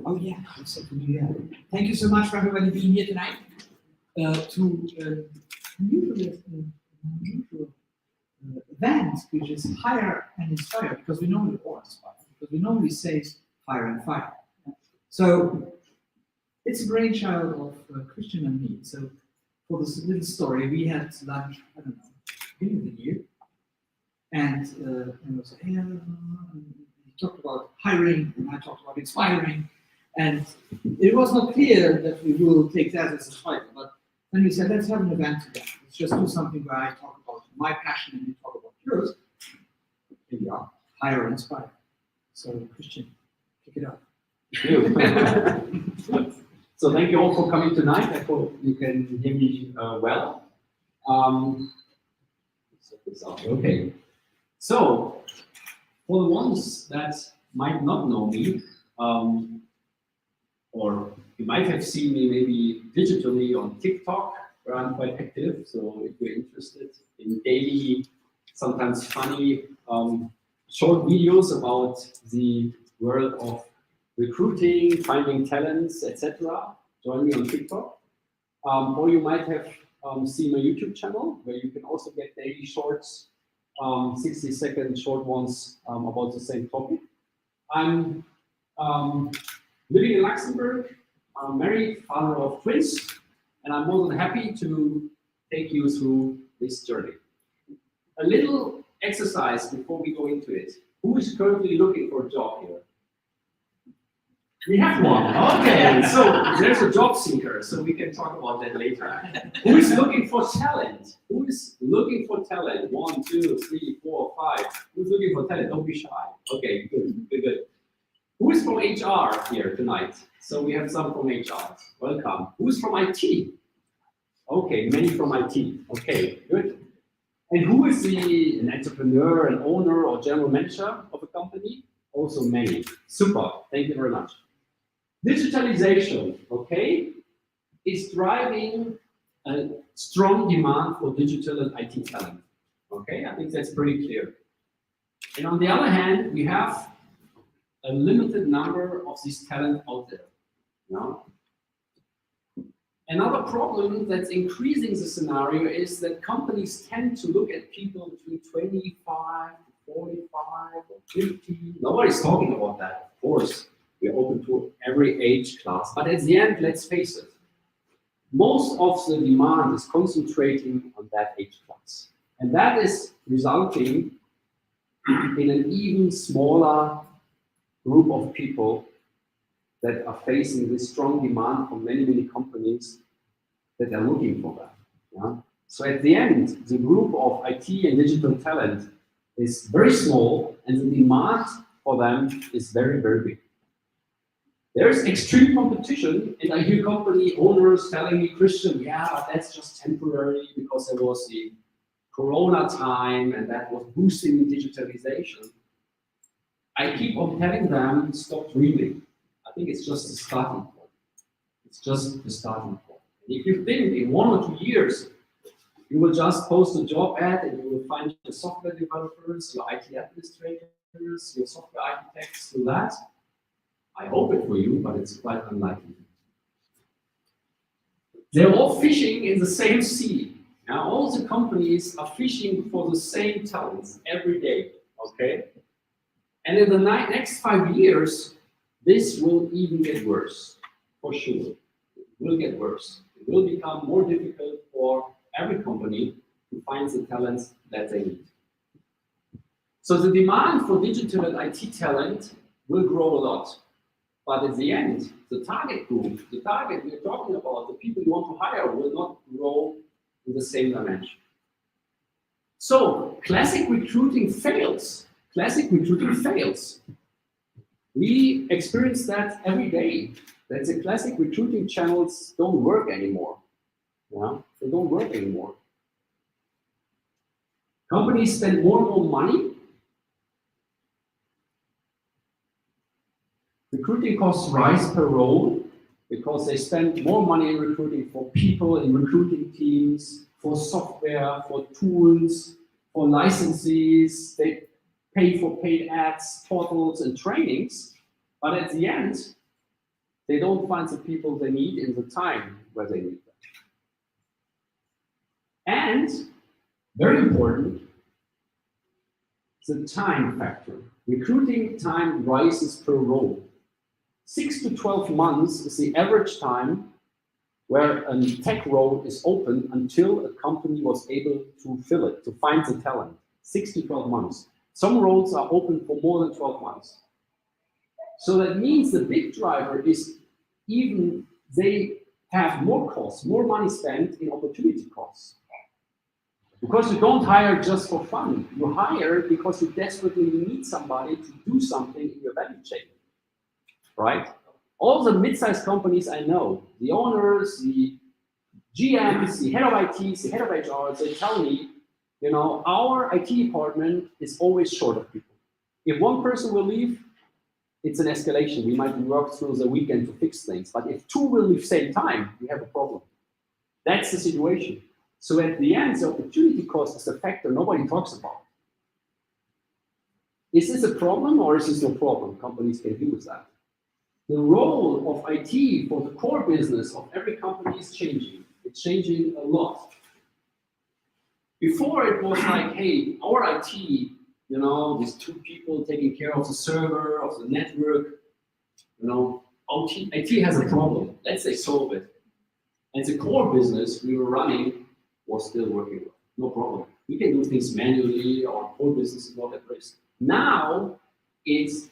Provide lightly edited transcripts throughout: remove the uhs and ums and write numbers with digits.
Oh yeah, thank you so much for everybody being here tonight to unusual event, which is Hire and Inspire, because we normally or inspire, because we normally say Hire and Fire. So it's a brainchild of Christian and me. So for this little story, we had lunch, I don't know, beginning of the year, and we said, hey, we talked about hiring, and I talked about inspiring, and it was not clear that we will take that as a title, but then we said, let's have an event together. Let's just do something where I talk about my passion and you talk about yours. Here we are, Hire and Inspire. So Christian, pick it up. Thank you. So thank you all for coming tonight. I hope you can hear me well. Set this up. Okay. So for the ones that might not know me, or you might have seen me maybe digitally on TikTok, where I'm quite active. So if you're interested in daily, sometimes funny, short videos about the world of recruiting, finding talents, etc., join me on TikTok. Or you might have seen my YouTube channel, where you can also get daily shorts, 60-second short ones about the same topic. I'm living in Luxembourg. I'm married, father of twins, and I'm more than happy to take you through this journey. A little exercise before we go into it. Who is currently looking for a job here? We have one. Okay, so there's a job seeker, so we can talk about that later. Who is looking for talent? Who is looking for talent? 1, 2, 3, 4, 5. Who's looking for talent? Don't be shy. Okay, good. Who is from HR here tonight? So we have some from HR. Welcome. Who's from IT? Okay, many from IT. Okay, good. And who is an entrepreneur, an owner, or general manager of a company? Also many. Super. Thank you very much. Digitalization, okay, is driving a strong demand for digital and IT talent. Okay, I think that's pretty clear. And on the other hand, we have a limited number of this talent out there. No? Another problem that's increasing the scenario is that companies tend to look at people between 25 to 45 or 50. Nobody's talking about that, of course. We're open to every age class. But at the end, let's face it, most of the demand is concentrating on that age class. And that is resulting in an even smaller group of people that are facing this strong demand from many, many companies that are looking for that. Yeah? So at the end, the group of IT and digital talent is very small, and the demand for them is very, very big. There's extreme competition, and I hear company owners telling me, Christian, yeah, but that's just temporary because there was the Corona time and that was boosting digitalization. I keep on telling them, stop dreaming. I think it's just the starting point. It's just the starting point. And if you think in 1 or 2 years, you will just post a job ad and you will find your software developers, your IT administrators, your software architects do that. I hope it for you, but it's quite unlikely. They're all fishing in the same sea. Now, all the companies are fishing for the same talents every day, okay? And in the next 5 years, this will even get worse, for sure. It will get worse. It will become more difficult for every company to find the talents that they need. So the demand for digital and IT talent will grow a lot. But at the end, the target group, the target we're talking about, the people you want to hire will not grow in the same dimension. So classic recruiting fails. Classic recruiting fails. We experience that every day. That the classic recruiting channels don't work anymore. Yeah? They don't work anymore. Companies spend more and more money. Recruiting costs rise per role, because they spend more money in recruiting for people, in recruiting teams, for software, for tools, for licenses. They pay for paid ads, portals, and trainings. But at the end, they don't find the people they need in the time where they need them. And, very important, the time factor. Recruiting time rises per role. 6 to 12 months is the average time where a tech role is open until a company was able to fill it, to find the talent. 6 to 12 months. Some roles are open for more than 12 months. So that means the big driver is even they have more costs, more money spent in opportunity costs. Because you don't hire just for fun. You hire because you desperately need somebody to do something in your value chain, right? All the mid-sized companies I know, the owners, the GMs, the head of ITs, the head of HR, they tell me, you know, our IT department is always short of people. If one person will leave, it's an escalation. We might work through the weekend to fix things. But if two will leave same time, we have a problem. That's the situation. So at the end, the opportunity cost is a factor nobody talks about. Is this a problem or is this no problem? Companies can deal with that. The role of IT for the core business of every company is changing. It's changing a lot. Before it was like, hey, our IT, you know, these two people taking care of the server, of the network, you know, IT has a problem. Let's say solve it. And the core business we were running was still working well. No problem. We can do things manually, our core business is not at risk. Now it's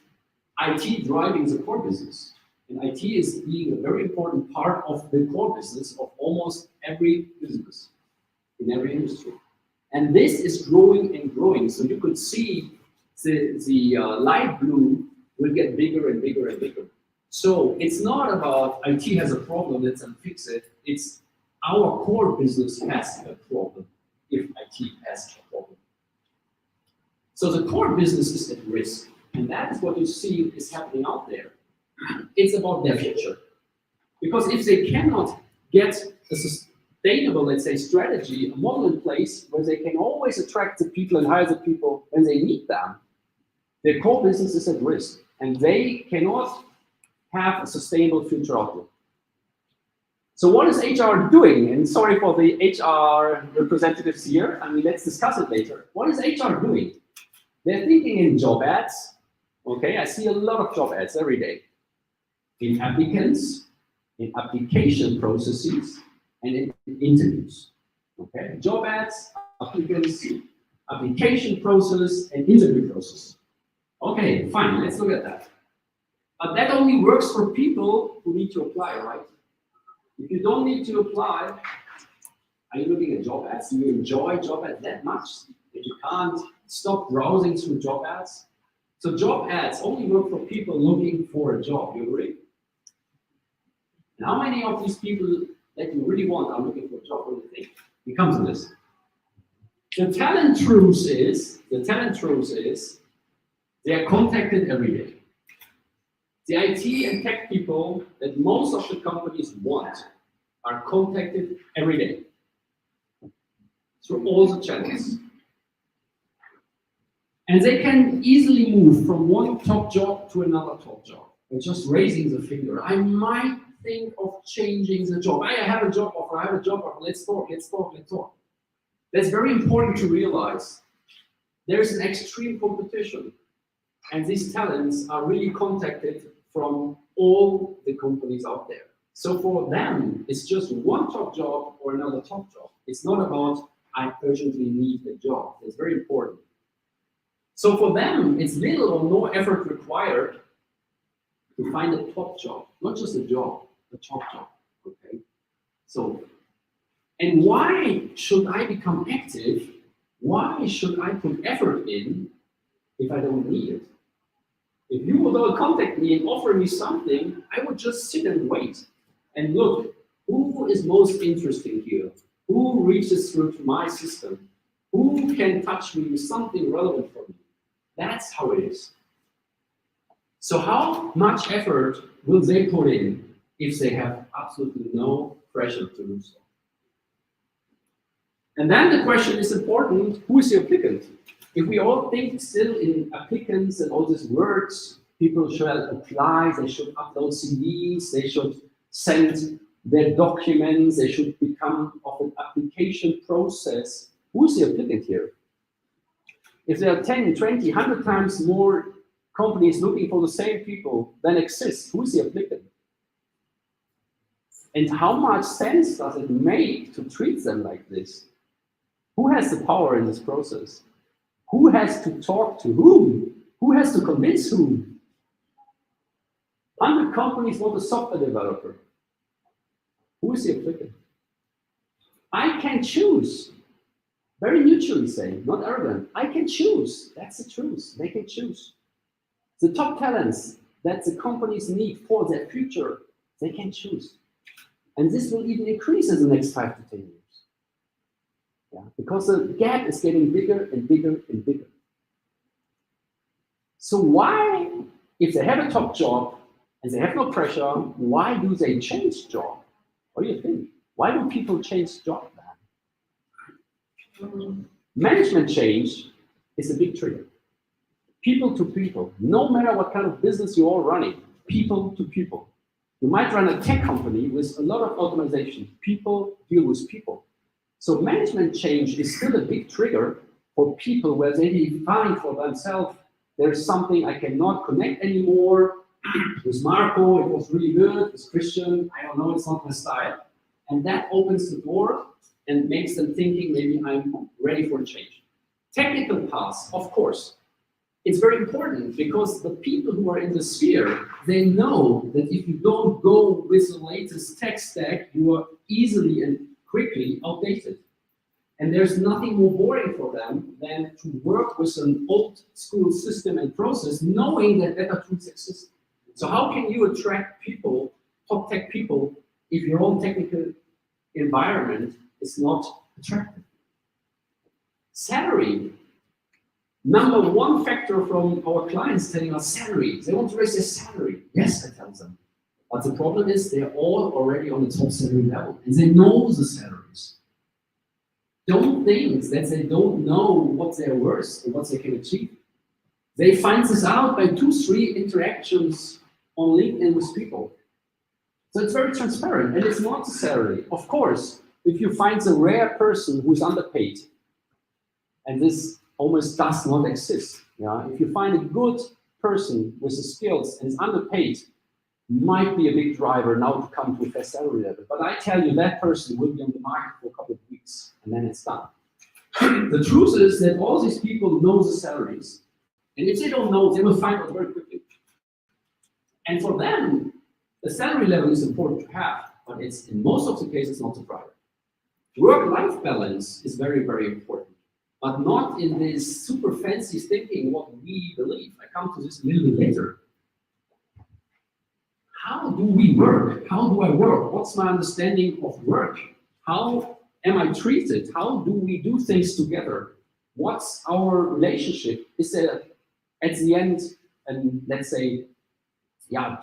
IT driving the core business. And IT is being a very important part of the core business of almost every business, in every industry. And this is growing and growing. So you could see the light blue will get bigger and bigger and bigger. So it's not about IT has a problem, let's fix it. It's our core business has a problem if IT has a problem. So the core business is at risk. And that is what you see is happening out there. It's about their future. Because if they cannot get a sustainable, let's say, strategy, a model in place where they can always attract the people and hire the people when they need them, their core business is at risk. And they cannot have a sustainable future outlook. So what is HR doing? And sorry for the HR representatives here. I mean, let's discuss it later. What is HR doing? They're thinking in job ads. Okay, I see a lot of job ads every day. In applicants, in application processes, and in interviews. Okay, job ads, applicants, application process, and interview process. Okay, fine, let's look at that. But that only works for people who need to apply, right? If you don't need to apply, are you looking at job ads? Do you enjoy job ads that much that you can't stop browsing through job ads? So job ads only work for people looking for a job, you agree? And how many of these people that you really want are looking for a job? What do you think? It comes to this. The talent truth is they are contacted every day. The IT and tech people that most of the companies want are contacted every day through all the channels. And they can easily move from one top job to another top job. And just raising the finger. I might think of changing the job. I have a job offer, let's talk. That's very important to realize. There's an extreme competition. And these talents are really contacted from all the companies out there. So for them, it's just one top job or another top job. It's not about, I urgently need a job. It's very important. So for them, it's little or no effort required to find a top job. Not just a job, a top job, okay? So, and why should I become active? Why should I put effort in if I don't need it? If you would contact me and offer me something, I would just sit and wait and look, who is most interesting here? Who reaches through to my system? Who can touch me with something relevant for me? That's how it is. So how much effort will they put in if they have absolutely no pressure to do so. And then the question is important, who is the applicant? If we all think still in applicants and all these words, people should apply, they should upload CVs, they should send their documents, they should become of an application process. Who's the applicant here? If there are 10, 20, 100 times more companies looking for the same people than exist, who's the applicant? And how much sense does it make to treat them like this? Who has the power in this process? Who has to talk to whom? Who has to convince whom? 100 companies want a software developer. Who is the applicant? I can choose. Very neutrally saying, not arrogant. I can choose. That's the truth. They can choose. The top talents that the companies need for their future, they can choose. And this will even increase in the next 5 to 10 years. Yeah, because the gap is getting bigger and bigger and bigger. So why, if they have a top job and they have no pressure, why do they change job? What do you think? Why do people change job then? Management change is a big trigger. People to people, no matter what kind of business you're all running, people to people. You might run a tech company with a lot of automation. People deal with people. So management change is still a big trigger for people where they define for themselves, there's something I cannot connect anymore. With Marco, it was really good. With Christian, I don't know, it's not my style. And that opens the door and makes them thinking maybe I'm ready for a change. Technical paths, of course. It's very important because the people who are in the sphere, they know that if you don't go with the latest tech stack, you are easily and quickly outdated. And there's nothing more boring for them than to work with an old school system and process, knowing that better tools exist. So how can you attract people, top tech people, if your own technical environment is not attractive? Salary. Number one factor from our clients telling us salary. They want to raise their salary. Yes, I tell them. But the problem is they're all already on the top salary level and they know the salaries. Don't think that they don't know what they're worth and what they can achieve. They find this out by 2-3 interactions on LinkedIn with people. So it's very transparent and it's not the salary. Of course, if you find a rare person who's underpaid, and this almost does not exist. Yeah? If you find a good person with the skills and is underpaid, might be a big driver now to come to a fair salary level. But I tell you, that person will be on the market for a couple of weeks and then it's done. The truth is that all these people know the salaries. And if they don't know, they will find out very quickly. And for them, the salary level is important to have, but it's in most of the cases not the driver. Work-life balance is very, very important. But not in this super fancy thinking what we believe. I come to this a little bit later. How do we work? How do I work? What's my understanding of work? How am I treated? How do we do things together? What's our relationship? Is there at the end, and let's say,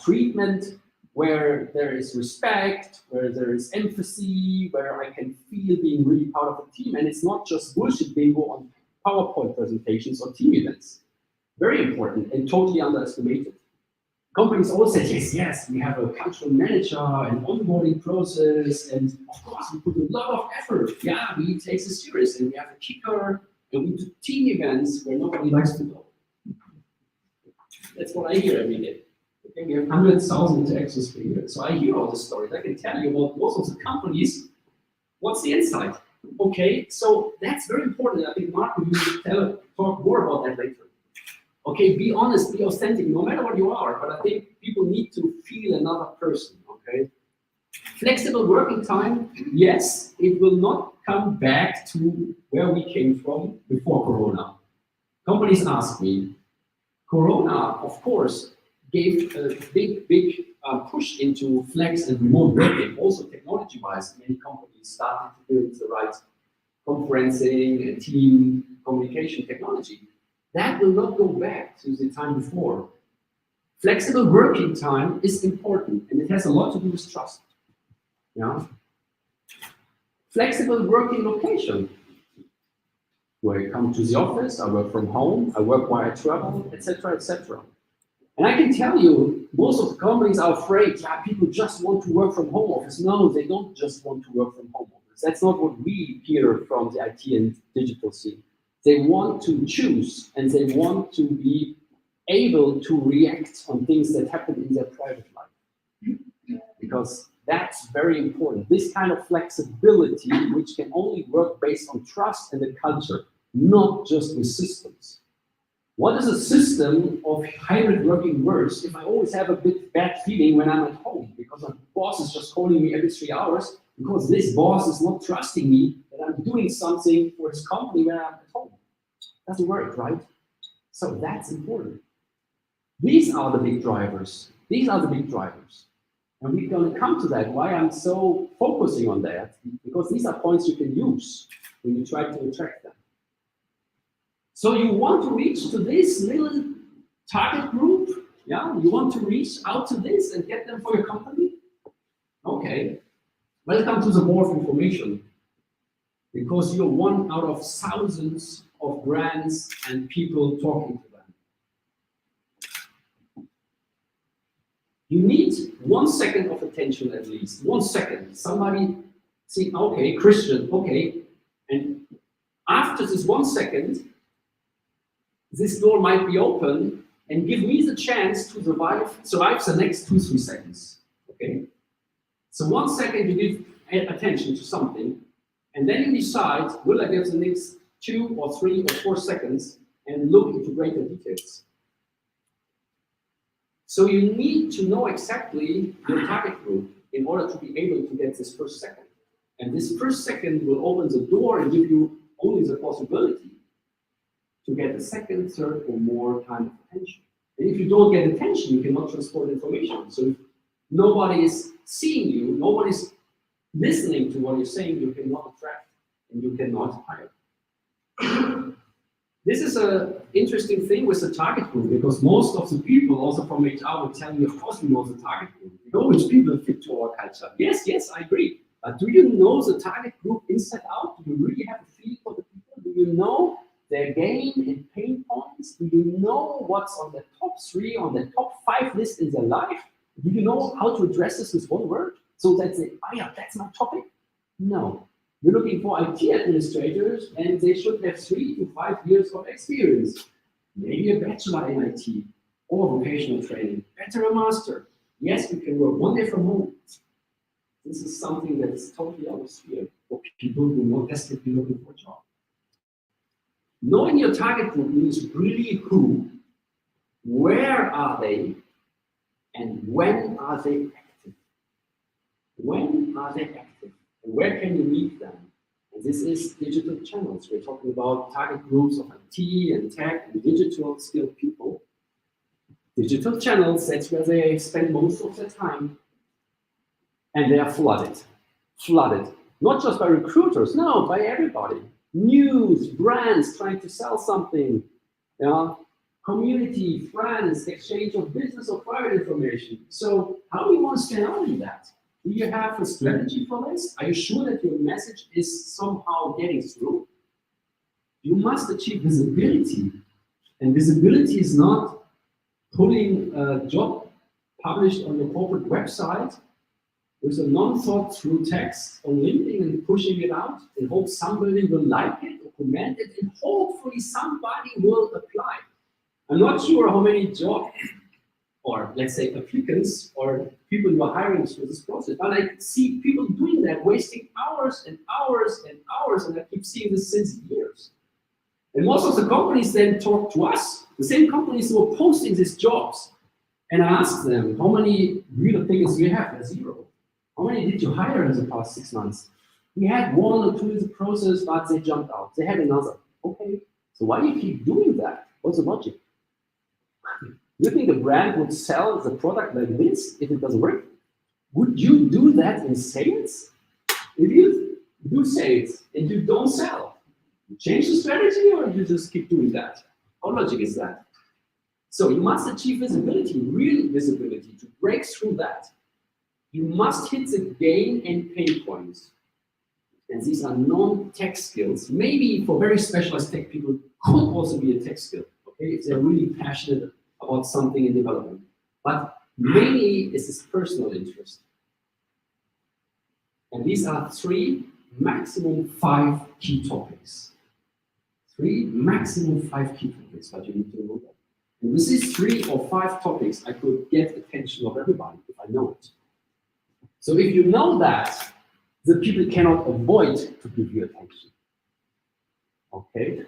treatment where there is respect, where there is empathy, where I can feel being really part of a team, and it's not just bullshit bingo on PowerPoint presentations or team events. Very important and totally underestimated. Companies always say, yes, we have a cultural manager and onboarding process, and of course we put a lot of effort. Yeah, we take this serious, and we have a kicker, and we do team events where nobody likes to go. That's what I hear every day. Okay, we have 100,000 interactions per year. So I hear all the stories. I can tell you about most of the companies. What's the insight? Okay, so that's very important. I think Marco, you will talk more about that later. Okay, be honest, be authentic, no matter what you are. But I think people need to feel another person. Okay, flexible working time. Yes, it will not come back to where we came from before Corona. Companies ask me. Corona, of course, gave a big push into flex and remote working. Also technology-wise, many companies started to build the right conferencing and team communication technology. That will not go back to the time before. Flexible working time is important, and it has a lot to do with trust. Yeah. Flexible working location. Do I come to the office? I work from home. I work while I travel, etc., etc. And I can tell you, most of the companies are afraid, yeah, people just want to work from home office. No, they don't just want to work from home office. That's not what we hear from the IT and digital scene. They want to choose, and they want to be able to react on things that happen in their private life. Because that's very important. This kind of flexibility, which can only work based on trust and the culture, not just with systems. What is a system of hybrid working worse if I always have a bit bad feeling when I'm at home because my boss is just calling me every 3 hours because this boss is not trusting me that I'm doing something for his company when I'm at home? Doesn't work, right? So that's important. These are the big drivers. These are the big drivers. And we're going to come to that, why I'm so focusing on that, because these are points you can use when you try to attract them. So you want to reach to this little target group, yeah? You want to reach out to this and get them for your company? Okay, welcome to the War of Information, because you're one out of thousands of brands and people talking to them. You need 1 second of attention at least, 1 second. Somebody see, okay, Christian, okay, and after this 1 second, this door might be open and give me the chance to survive the next 2-3 seconds. Okay? So 1 second you give attention to something, and then you decide, will I give the next 2 or 3 or 4 seconds and look into greater details. So you need to know exactly your target group in order to be able to get this first second. And this first second will open the door and give you only the possibility to get a second, third, or more kind of attention. And if you don't get attention, you cannot transport information. So if nobody is seeing you, nobody's listening to what you're saying, you cannot attract and you cannot hire. This is an interesting thing with the target group, because most of the people, also from HR, will tell you, of course we know the target group. We know which people fit to our culture. Yes, I agree. But do you know the target group inside out? Do you really have a feel for the people? Do you know their gain and pain points? Do you know what's on the top 3, on the top 5 list in their life? Do you know how to address this with one word? So that they, oh yeah, that's my topic? No. You're looking for IT administrators, and they should have 3 to 5 years of experience. Maybe a bachelor in IT or vocational training, better a master. Yes, you can work 1 day from home. This is something that is totally out of sphere for people who are not desperately looking for a job. Knowing your target group means really who, where are they, and when are they active? When are they active? And where can you meet them? And this is digital channels. We're talking about target groups of IT and tech and digital skilled people. Digital channels, that's where they spend most of their time. And they are flooded. Not just by recruiters, no, by everybody. News, brands trying to sell something, community, friends, exchange of business or private information. So how do you want to stand out in that? Do you have a strategy for this? Are you sure that your message is somehow getting through? You must achieve visibility. And visibility is not putting a job published on your corporate website with a non-thought-through text on LinkedIn and pushing it out and hope somebody will like it or comment it, and hopefully somebody will apply. I'm not sure how many job, or let's say applicants or people you are hiring through this process, but I see people doing that, wasting hours and hours and hours, and I keep seeing this since years. And most of the companies then talk to us, the same companies who are posting these jobs, and I ask them, how many real applicants do you have? They're 0. How many did you hire in the past 6 months? We had 1 or 2 in the process, but they jumped out. They had another. Okay, so why do you keep doing that? What's the logic? You think a brand would sell the product like this if it doesn't work? Would you do that in sales? If you do sales and you don't sell, you change the strategy or you just keep doing that? How logic is that? So you must achieve visibility, real visibility, to break through that. You must hit the gain and pain points. And these are non-tech skills. Maybe for very specialized tech people, could also be a tech skill, okay, if they're really passionate about something in development. But mainly it's this personal interest. And these are 3, maximum 5 key topics. 3, maximum 5 key topics that you need to know that. And with these 3 or 5 topics, I could get attention of everybody if I know it. So if you know that, the people cannot avoid to give you attention. Okay?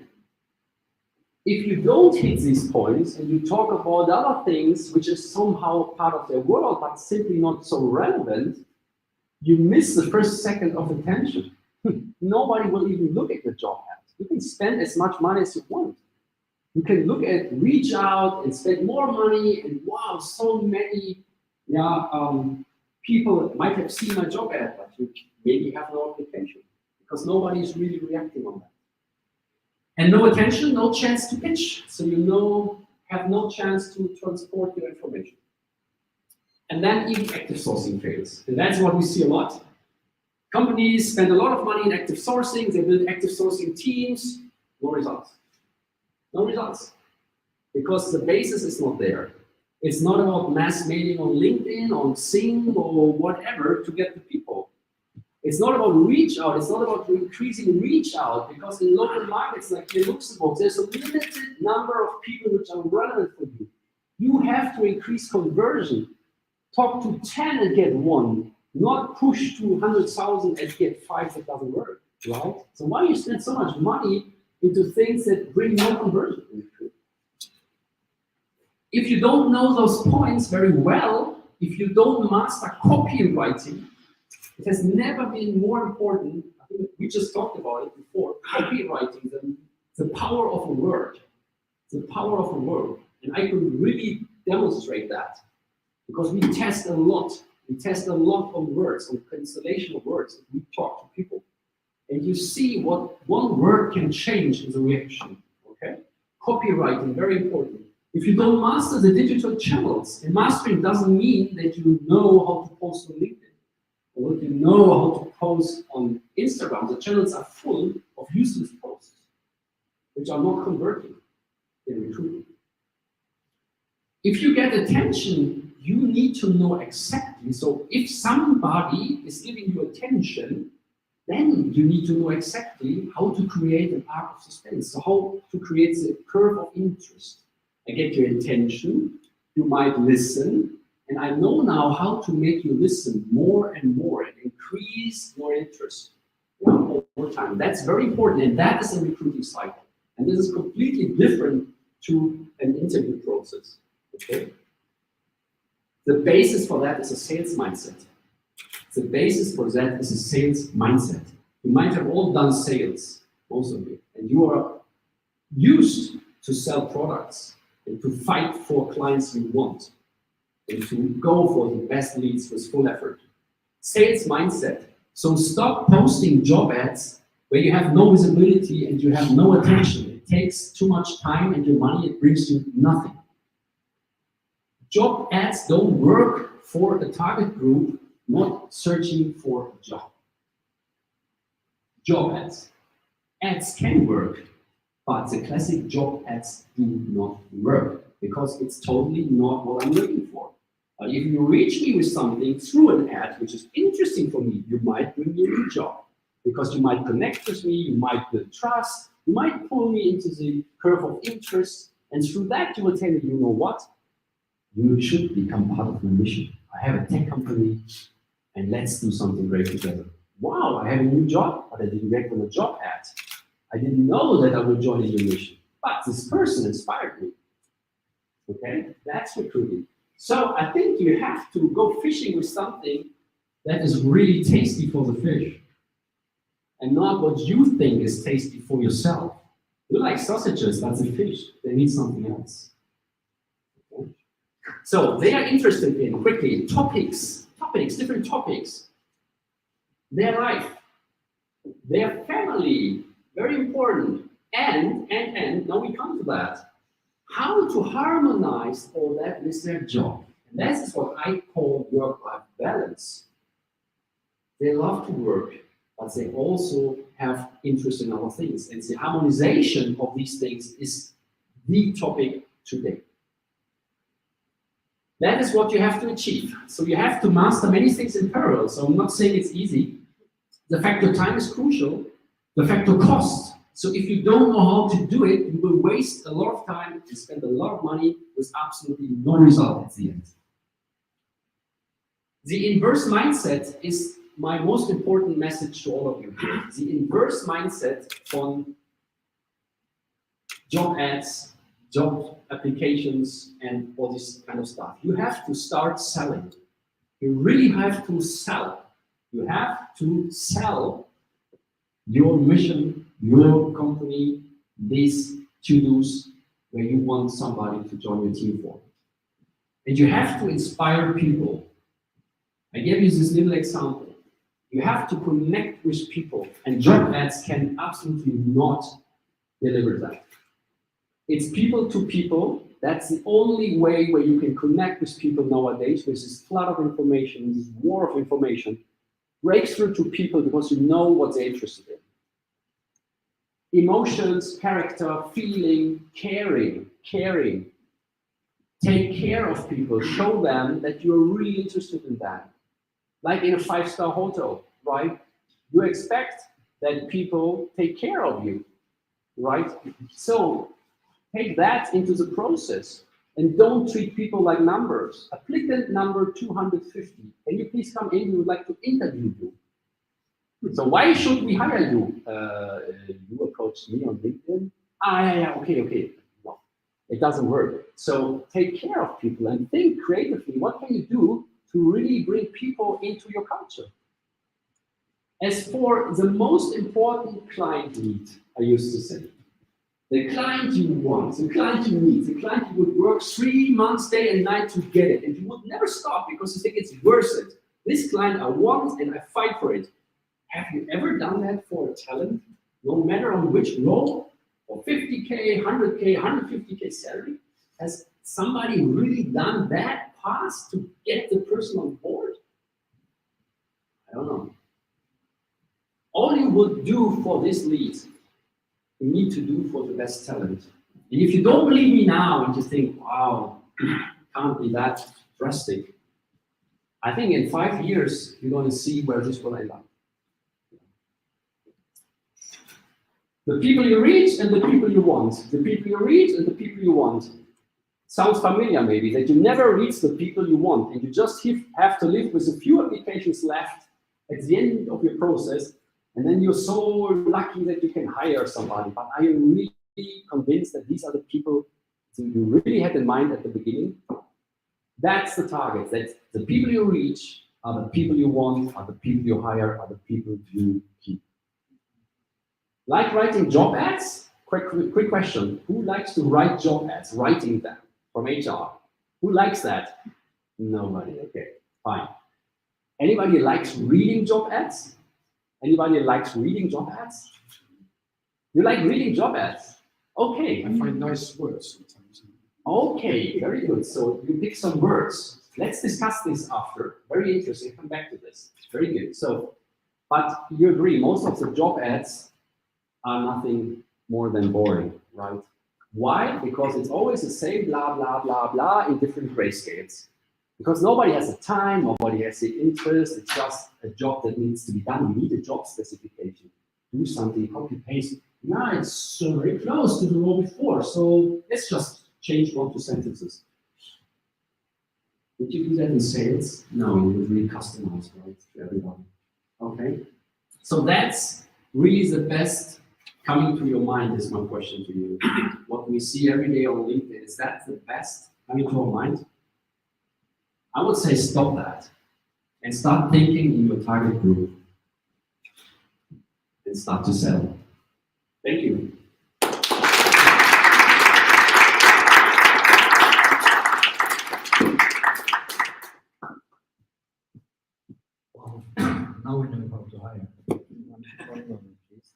If you don't hit these points and you talk about other things which is somehow part of their world but simply not so relevant, you miss the first second of attention. Nobody will even look at your job ad. You can spend as much money as you want. You can look at, reach out and spend more money, and wow, so many people might have seen my job ad, but you maybe have no application because nobody is really reacting on that. And no attention, no chance to pitch. So you have no chance to transport your information. And then even active sourcing fails. And that's what we see a lot. Companies spend a lot of money in active sourcing, they build active sourcing teams, no results. No results. Because the basis is not there. It's not about mass mailing on LinkedIn, on Sing, or whatever to get the people. It's not about reach out, it's not about increasing reach out, because in local markets like in Luxembourg, there's a limited number of people which are relevant for you. You have to increase conversion. Talk to 10 and get 1, not push to 100,000 and get 5 that doesn't work, right? So why you spend so much money into things that bring no conversion? If you don't know those points very well, if you don't master copywriting, it has never been more important. I think we just talked about it before. Copywriting, the power of a word. The power of a word. And I could really demonstrate that because we test a lot. We test a lot on words, on constellation of words. We talk to people. And you see what one word can change in the reaction. Okay? Copywriting, very important. If you don't master the digital channels, and mastering doesn't mean that you know how to post on LinkedIn, or that you know how to post on Instagram. The channels are full of useless posts, which are not converting in recruiting. If you get attention, you need to know exactly. So if somebody is giving you attention, then you need to know exactly how to create an arc of suspense. So how to create the curve of interest. I get your attention, you might listen, and I know now how to make you listen more and more and increase your interest over time. That's very important, and that is a recruiting cycle. And this is completely different to an interview process. Okay? The basis for that is a sales mindset. The basis for that is a sales mindset. You might have all done sales, most of you, and you are used to sell products and to fight for clients you want and to go for the best leads with full effort. Sales mindset. So stop posting job ads where you have no visibility and you have no attention. It takes too much time and your money, it brings you nothing. Job ads don't work for a target group not searching for a job. Job ads. Ads can work, but the classic job ads do not work because it's totally not what I'm looking for. But if you reach me with something through an ad which is interesting for me, you might bring me a new job because you might connect with me, you might build trust, you might pull me into the curve of interest, and through that you will tell me, you know what? You should become part of my mission. I have a tech company and let's do something great together. Wow, I have a new job, but I didn't get on a job ad. I didn't know that I would join a new mission, but this person inspired me. Okay, that's recruiting. So I think you have to go fishing with something that is really tasty for the fish and not what you think is tasty for yourself. You like sausages, that's a fish. They need something else. Okay. So they are interested in, quickly, topics, different topics. Their life, their family, very important. And now we come to that. how to harmonize all that with their job. And that is what I call work-life balance. They love to work, but they also have interest in other things. And the harmonization of these things is the topic today. That is what you have to achieve. So you have to master many things in parallel. So I'm not saying it's easy. The factor time is crucial. The factor cost. So if you don't know how to do it, you will waste a lot of time and spend a lot of money with absolutely no result at the end. The inverse mindset is my most important message to all of you here. The inverse mindset on job ads, job applications, and all this kind of stuff. You have to start selling. You really have to sell. You have to sell your mission, your company, these to-dos where you want somebody to join your team for. And you have to inspire people. I gave you this little example. You have to connect with people, and job ads can absolutely not deliver that. It's people to people. That's the only way where you can connect with people nowadays, with this flood of information, this war of information. Breaks through to people because you know what they're interested in. Emotions, character, feeling, caring. Take care of people. Show them that you're really interested in them. Like in a 5-star hotel, right? You expect that people take care of you, right? So take that into the process and don't treat people like numbers. Applicant number 250. Can you please come in? We would like to interview you. So why should we hire you? You approached me on LinkedIn. Yeah, okay. No, it doesn't work. So take care of people and think creatively. What can you do to really bring people into your culture? As for the most important client need, I used to say, the client you want, the client you need, the client you would work 3 months, day and night to get it, and you would never stop because you think it's worth it. This client I want and I fight for it. Have you ever done that for a talent, no matter on which role, for 50K, 100K, 150K salary? Has somebody really done that path to get the person on board? I don't know. All you would do for this lead, you need to do for the best talent. And if you don't believe me now and you think, wow, can't be that drastic, I think in 5 years, you're going to see where this will end up. The people you reach and the people you want. The people you reach and the people you want. Sounds familiar maybe, that you never reach the people you want and you just have to live with a few applications left at the end of your process, and then you're so lucky that you can hire somebody. But are you really convinced that these are the people that you really had in mind at the beginning? That's the target. That the people you reach are the people you want, are the people you hire, are the people you keep. Like writing job ads? Quick question. Who likes to write job ads? Writing them from HR. Who likes that? Nobody. Okay, fine. Anybody likes reading job ads? Anybody likes reading job ads? You like reading job ads? Okay. I find nice words sometimes. Okay, very good. So you pick some words. Let's discuss this after. Very interesting. Come back to this. Very good. So, but you agree, most of the job ads are nothing more than boring, right? Why? Because it's always the same blah, blah, blah, blah in different grayscales. Because nobody has the time, nobody has the interest, it's just a job that needs to be done. We need a job specification. Do something, copy, paste. Yeah, it's very close to the role before, so let's just change 1 2 sentences. Did you do that in sales? No, you would really customize, right, to everyone. Okay? So that's really the best coming to your mind is my question to you. What we see every day on LinkedIn, is that the best coming to our mind? I would say stop that and start thinking in your target group and start to sell. Thank you. Now we know how to hire. One moment, please.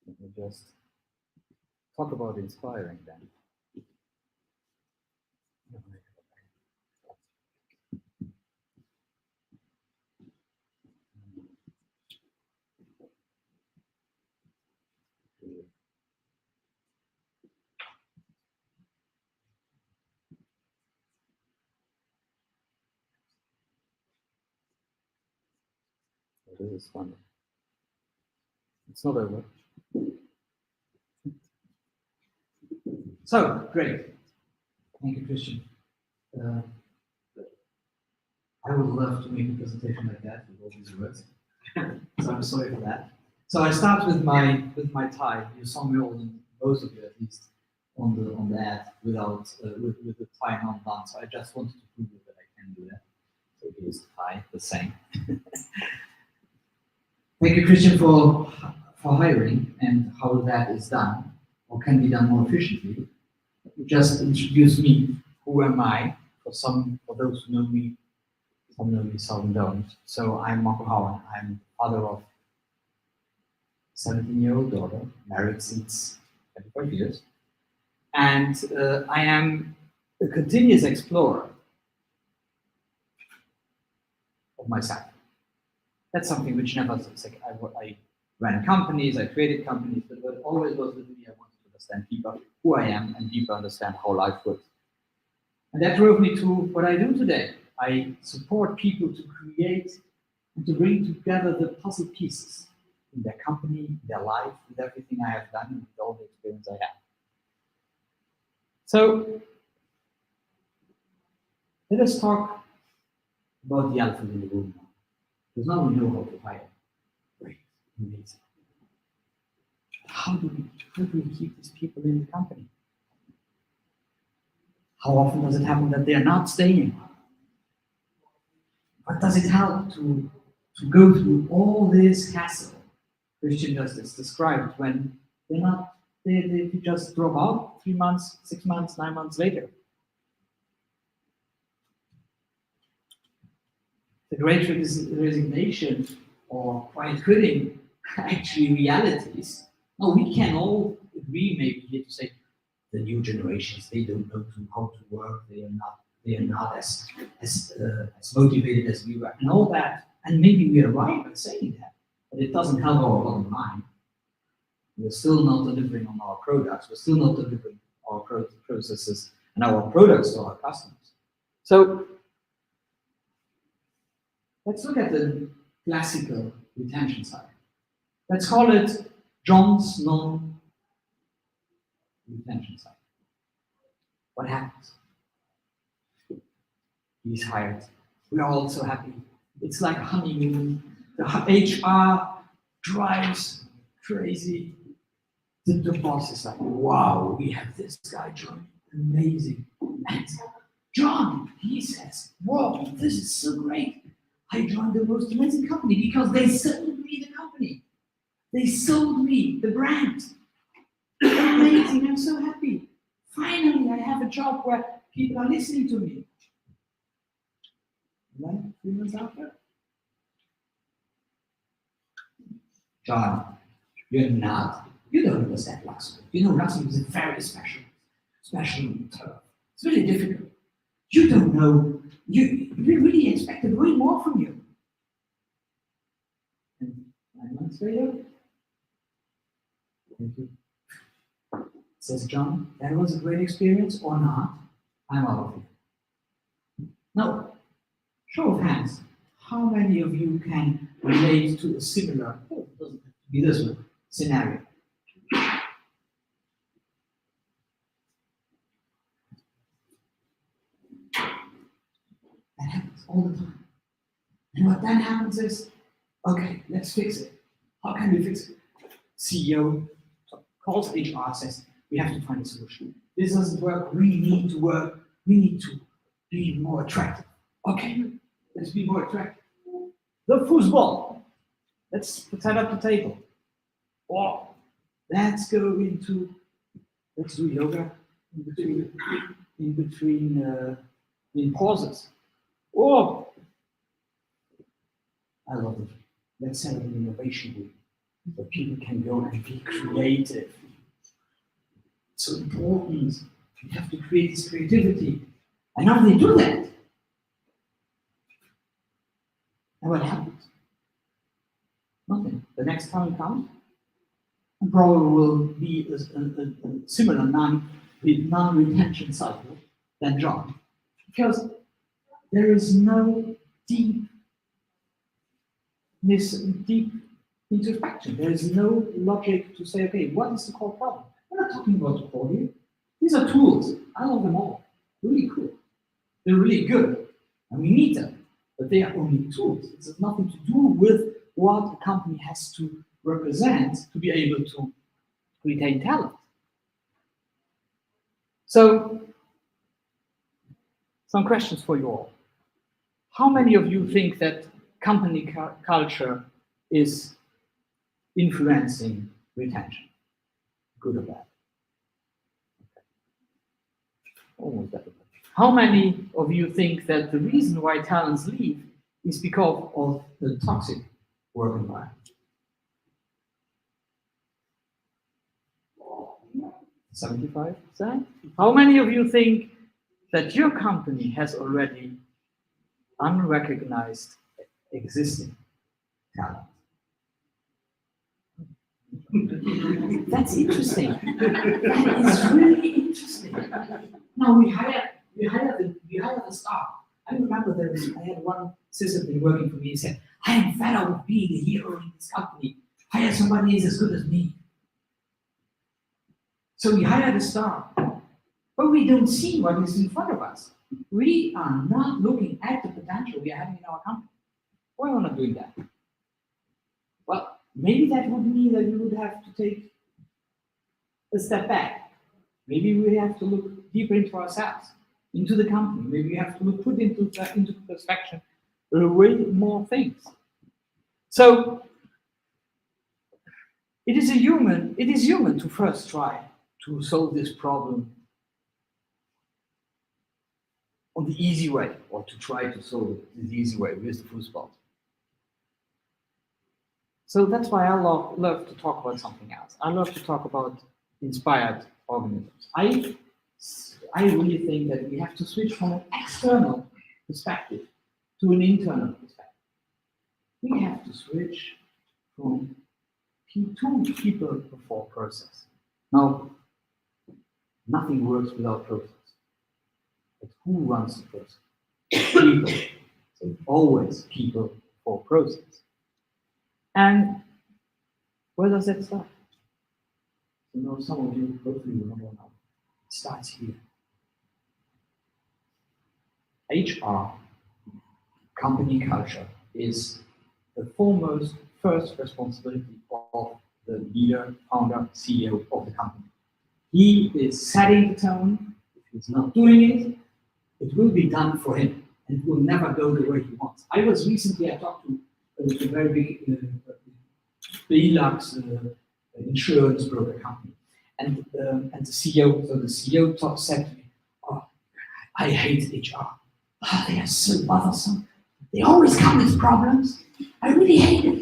Let me just talk about inspiring then. This is fun. It's not over. So, great. Thank you, Christian. I would love to make a presentation like that with all these words. So I'm sorry for that. So I start with my tie. You saw me all, both of you at least, on the ad without with the tie not done. So I just wanted to prove that I can do that. So here's the tie, the same. Thank you, Christian, for hiring and how that is done or can be done more efficiently. You just introduce me. Who am I? For those who know me, some know me, some don't. So I'm Marco Hauer. I'm father of a 17-year-old daughter, married since 25 years. And I am a continuous explorer of myself. That's something which never, it's like I ran companies, I created companies, but what always was with me, I wanted to understand deeper who I am and deeper understand how life works. And that drove me to what I do today. I support people to create and to bring together the puzzle pieces in their company, in their life, with everything I have done, with all the experience I have. So let us talk about the elephant in the room now. Because now we know how to hire. Great, amazing. How do we keep these people in the company? How often does it happen that they are not staying? What does it help to go through all this hassle Christian justice described when they just drop out 3 months, 6 months, 9 months later? The great resignation or quiet quitting are actually realities. Now we can all agree maybe here to say the new generations, they don't know how to work, they are not as motivated as we were, and all that. And maybe we are right by saying that, but it doesn't help our bottom line. We're still not delivering on our products, we're still not delivering our processes and our products to our customers. So let's look at the classical retention side. Let's call it John's non-retention side. What happens? He's hired. We are all so happy. It's like a honeymoon. The HR drives crazy. The boss is like, wow, we have this guy joining. Amazing. And John, he says, whoa, this is so great. I joined the most amazing company because they sold me the company. They sold me the brand. Amazing, I'm so happy. Finally, I have a job where people are listening to me. And then 3 months after, John, you don't understand Luxembourg. You know, Luxembourg is a very special term. It's really difficult. You don't know, we really expected way more from you. And 9 months later, thank you. Says John, that was a great experience or not, I'm out of here. Now, show of hands, how many of you can relate to a similar, it doesn't have to be this one, scenario? That happens all the time. And what then happens is, okay, let's fix it. How can we fix it? CEO calls HR, says, we have to find a solution. This doesn't work, we need to work, we need to be more attractive. Okay, let's be more attractive. The football, let's set up the table. Or let's do yoga in pauses. Or I love it. Let's set up an innovation week where people can go and be creative. so important. We have to create this creativity. And now they do that. And what happens? Nothing. The next time comes, and probably will be a similar non-retention cycle than John. Because there is no deep introspection. There is no logic to say, okay, what is the core problem? We're not talking about the core here. These are tools. I love them all. Really cool. They're really good. And we need them. But they are only tools. It has nothing to do with what a company has to represent to be able to retain talent. So, some questions for you all. How many of you think that company culture is influencing retention? Good or bad? Okay. Almost everybody. How many of you think that the reason why talents leave is because of the toxic work environment? 75%? How many of you think that your company has already unrecognized existing talent? That's interesting. That is really interesting. Now we hire the staff. I remember I had one assistant working for me. He said, "I am fed up of being a hero in this company. Hire somebody who's as good as me." So we hire the staff, but we don't see what is in front of us. We are not looking at the potential we are having in our company. Why are we not doing that? Well, maybe that would mean that we would have to take a step back. Maybe we have to look deeper into ourselves, into the company. Maybe we have to put into perspective way more things. So it is human to first try to solve this problem on the easy way, or to try to solve it the easy way with the full spot. So that's why I love to talk about something else. I love to talk about inspired organisms. I really think that we have to switch from an external perspective to an internal perspective. We have to switch from to people before process. Now, nothing works without process. But who runs the process? People. So always people before process. And where does that start? You know, some of you hopefully will not know. It starts here. HR, company culture, is the foremost first responsibility of the leader, founder, CEO of the company. He is setting the tone. If he's not doing it, it will be done for him, and it will never go the way he wants. I talked to a very big Belux insurance broker company, and the CEO, said to me, "Oh, I hate HR. Oh, they are so bothersome. They always come with problems. I really hate it."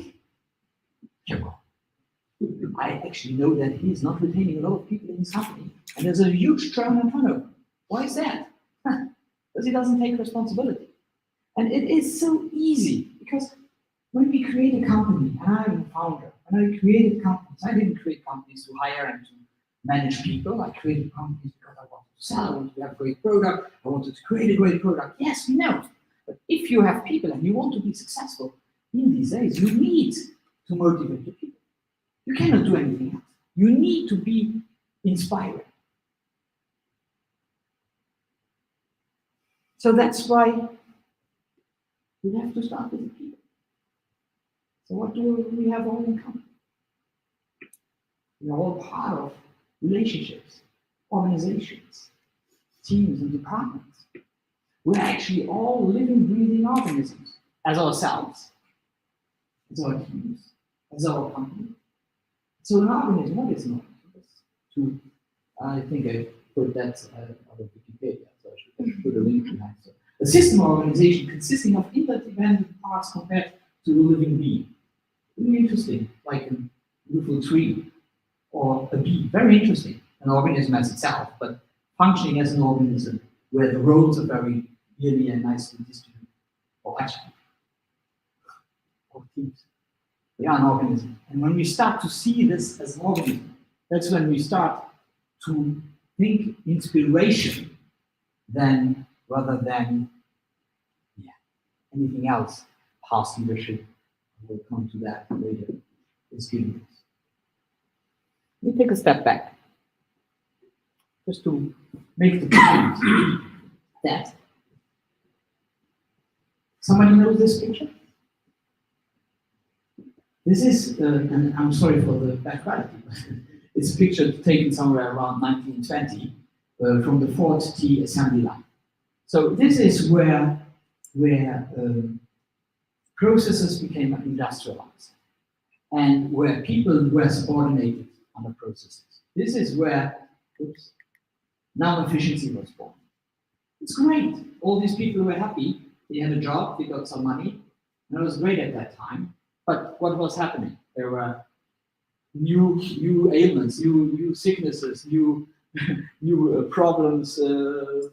I actually know that he is not retaining a lot of people in his company, and there's a huge churn and turnover. Why is that? Because he doesn't take responsibility. And it is so easy, because when we create a company, and I'm a founder, and I created companies, I didn't create companies to hire and to manage people. I created companies because I wanted to sell, I wanted to have a great product, I wanted to create a great product. Yes, we know. But if you have people and you want to be successful in these days, you need to motivate the people. You cannot do anything else. You need to be inspiring. So that's why we have to start with the people. So what do we have all in common? We are all part of relationships, organizations, teams, and departments. We're actually all living, breathing organisms as ourselves, as our teams, as our company. So an organism, what is an organism? I think I put that out of Wikipedia, so I should put a link behind. So a system organization consisting of interdependent parts compared to a living being. Really interesting, like a beautiful tree or a bee. Very interesting. an organism as itself, but functioning as an organism where the roles are very clearly and nicely distributed. Or actually, or teams. We are an organism. And when we start to see this as an organism, that's when we start to think inspiration then rather than anything else. Past leadership, we'll come to that later, is giving us. Let me take a step back, just to make the point that somebody knows this picture? This is, and I'm sorry for the bad quality, but it's a picture taken somewhere around 1920 from the Fort T assembly line. So this is where processes became industrialized and where people were subordinated under processes. This is where now efficiency was born. It's great. All these people were happy. They had a job, they got some money, and it was great at that time. But what was happening? There were new ailments, new sicknesses, new problems,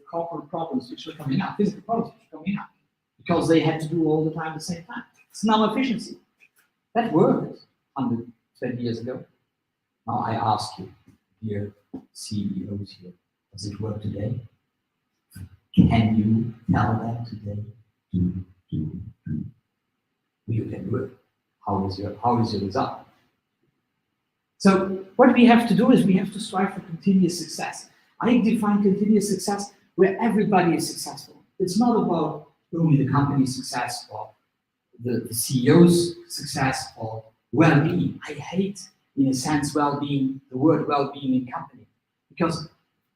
corporate problems which were coming up, physical problems which were coming up, because they had to do all the time at the same time. It's now efficiency. That worked 120 years ago. Now I ask you, dear CEOs here, does it work today? Can you tell them today? You can do it. How is your result? So what we have to do is we have to strive for continuous success. I define continuous success where everybody is successful. It's not about only the company's success or the CEO's success or well-being. I hate, in a sense, well-being, the word well-being in company, because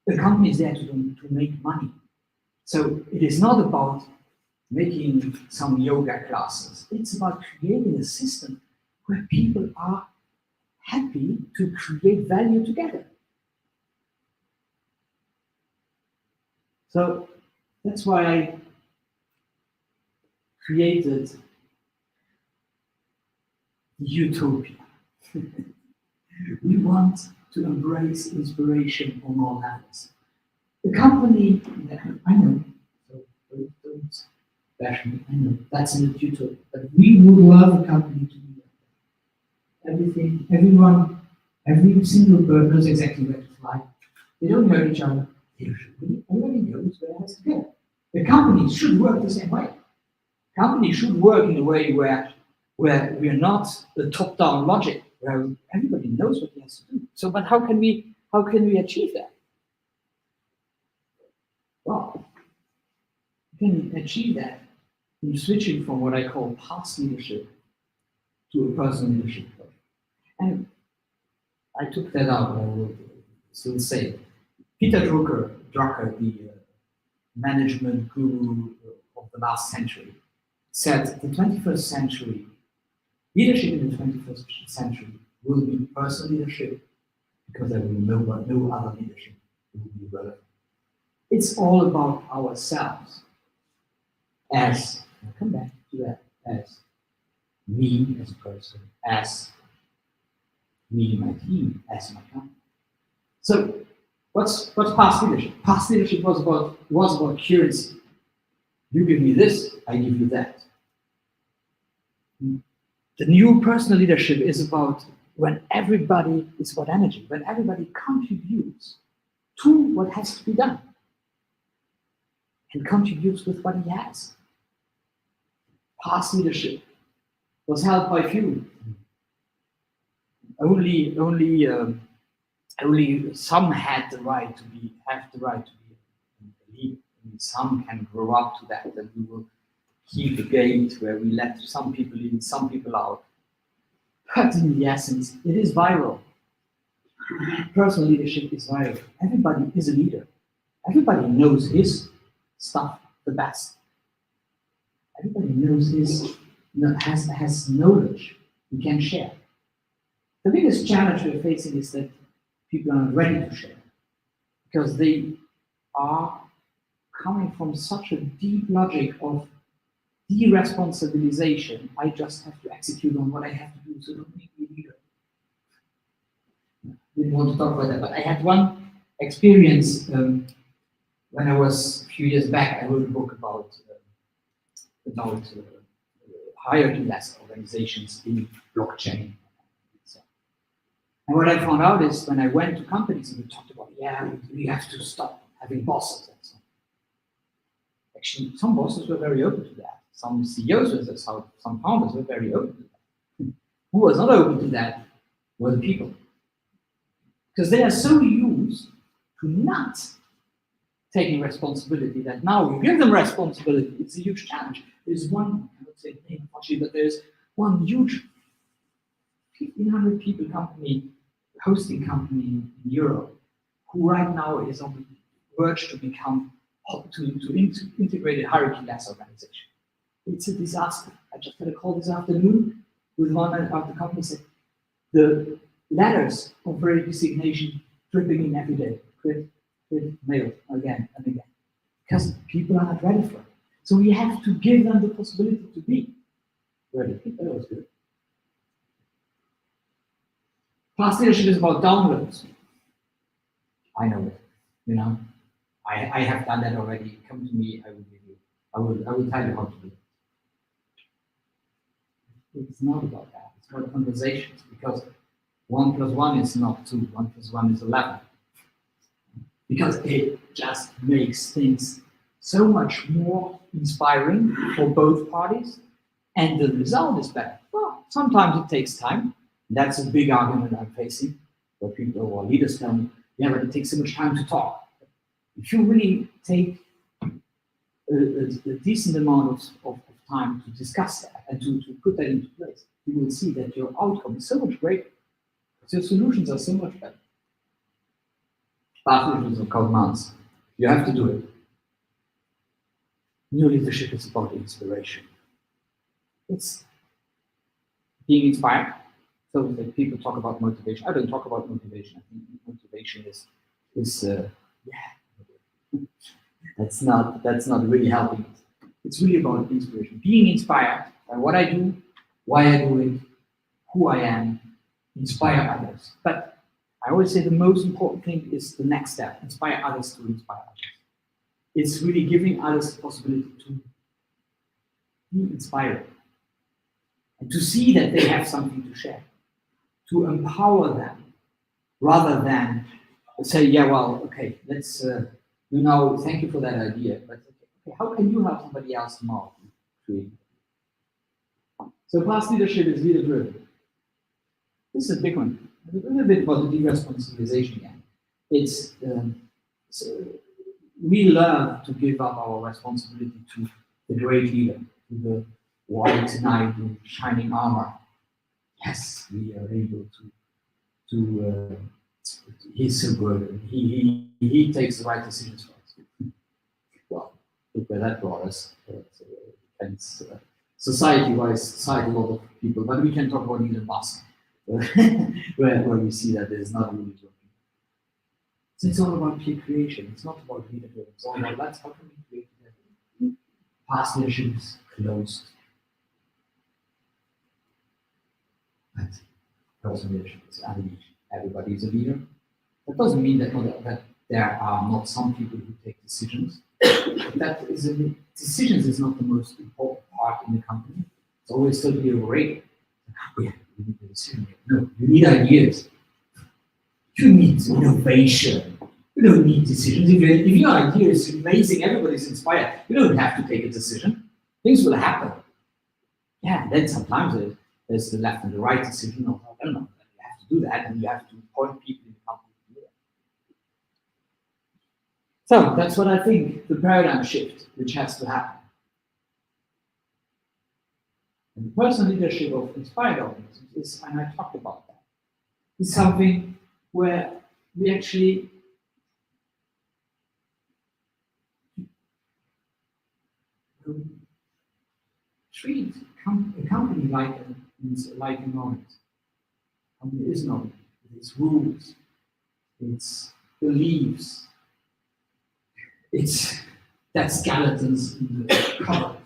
the company is there to make money. So it is not about making some yoga classes. It's about creating a system where people are happy to create value together. So that's why I created Utopia. We want to embrace inspiration on all levels. The company, I know, so don't bash me, I know, that's in the utopia, but we would love a company to be like that. Everything, everyone, every single bird knows exactly where to fly. They don't hurt each other. Everybody knows where it has to go. The company should work the same way. Company should work in a way where we are not the top-down logic, where everybody knows what he has to do. So, but how can we achieve that? Well, you can achieve that in switching from what I call past leadership to a personal leadership project. And I took that out, I will still say it. Peter Drucker, the management guru of the last century, said the 21st century, leadership in the 21st century will be personal leadership because there will be no other leadership will be relevant. It's all about ourselves as, I'll come back to that, as me as a person, as me and my team, as my company. So what's past leadership? Past leadership was about currency. You give me this, I give you that. The new personal leadership is about it's about energy, when everybody contributes to what has to be done and contributes with what he has. Past leadership was held by few. Only some have the right to be a leader. And some can grow up to that, and we will keep the gate where we let some people in, some people out. But in the essence, it is viral. Personal leadership is viral. Everybody is a leader. Everybody knows his stuff the best. Everybody knows has knowledge he can share. The biggest challenge we're facing is that people are not ready to share, because they are coming from such a deep logic of de-responsibilization. I just have to execute on what I have to do, so don't make me leader. Didn't want to talk about that, but I had one experience. When I was a few years back, I wrote a book about hierarchy-less organizations in blockchain. And what I found out is when I went to companies and we talked about, yeah, we have to stop having bosses and so on. Actually, some bosses were very open to that. Some CEOs were, some founders were very open to that. Who was not open to that were the people. Because they are so used to not taking responsibility that now you give them responsibility. It's a huge challenge. There's one, I would say, but there's one huge 1,500 people company, hosting company in Europe, who right now is on the verge to become integrated hierarchy-less organization. It's a disaster. I just had a call this afternoon with one of the companies said the letters of very designation dripping in every day. Quit, mail again and again. Because people are not ready for it. So we have to give them the possibility to be ready. That was good. Fast leadership is about downloads. I know it. You know, I have done that already. Come to me, I will give you. I will tell you how to do it. It's not about that. It's about conversations because 1 + 1 is not 2. 1 + 1 is 11. Because it just makes things so much more inspiring for both parties, and the result is better. Well, sometimes it takes time. That's a big argument I'm facing, where people or leaders tell me, yeah, but it takes so much time to talk. If you really take a decent amount of time to discuss that and to put that into place, you will see that your outcome is so much greater. Your solutions are so much better. Fast leadership is called months. You have to do it. New leadership is about inspiration. It's being inspired. So that people talk about motivation. I don't talk about motivation. I think motivation is that's not really helping. It's really about inspiration. Being inspired by what I do, why I do it, who I am, inspire others. But I always say the most important thing is the next step, inspire others to inspire others. It's really giving others the possibility to be inspired and to see that they have something to share, to empower them rather than say, yeah, well, okay, let's, thank you for that idea, but okay, how can you help somebody else tomorrow to create? So fast leadership is leader-driven. This is a big one. A little bit about the deresponsibilization again. It's we love to give up our responsibility to the great leader, to the white knight in shining armor. Yes, we are able to he's so good. He takes the right decisions for us. Well, look where that brought us. Depends society-wise, society a lot of people, but we can talk about Elon Musk. where we see that there's not really working. So it's all about peer creation. It's not about leadership. It's all about how can we create together. Past leadership is closed. But also leadership is unleashed. Everybody is a leader. That doesn't mean that there are not some people who take decisions. Decisions is not the most important part in the company. It's always still be overrated. You need a decision. No, you need ideas. You need innovation. You don't need decisions. If your idea is amazing, everybody's inspired, you don't have to take a decision. Things will happen. Yeah, then sometimes there's the left and the right decision. Or, I don't know. You have to do that, and you have to point people in the company to do that. So that's what I think, the paradigm shift which has to happen. And the personal leadership of inspired organisms is, and I talked about that, is something where we actually treat a company like an organism. A company is an organism. Its rules, its beliefs, its that skeletons in the cupboard.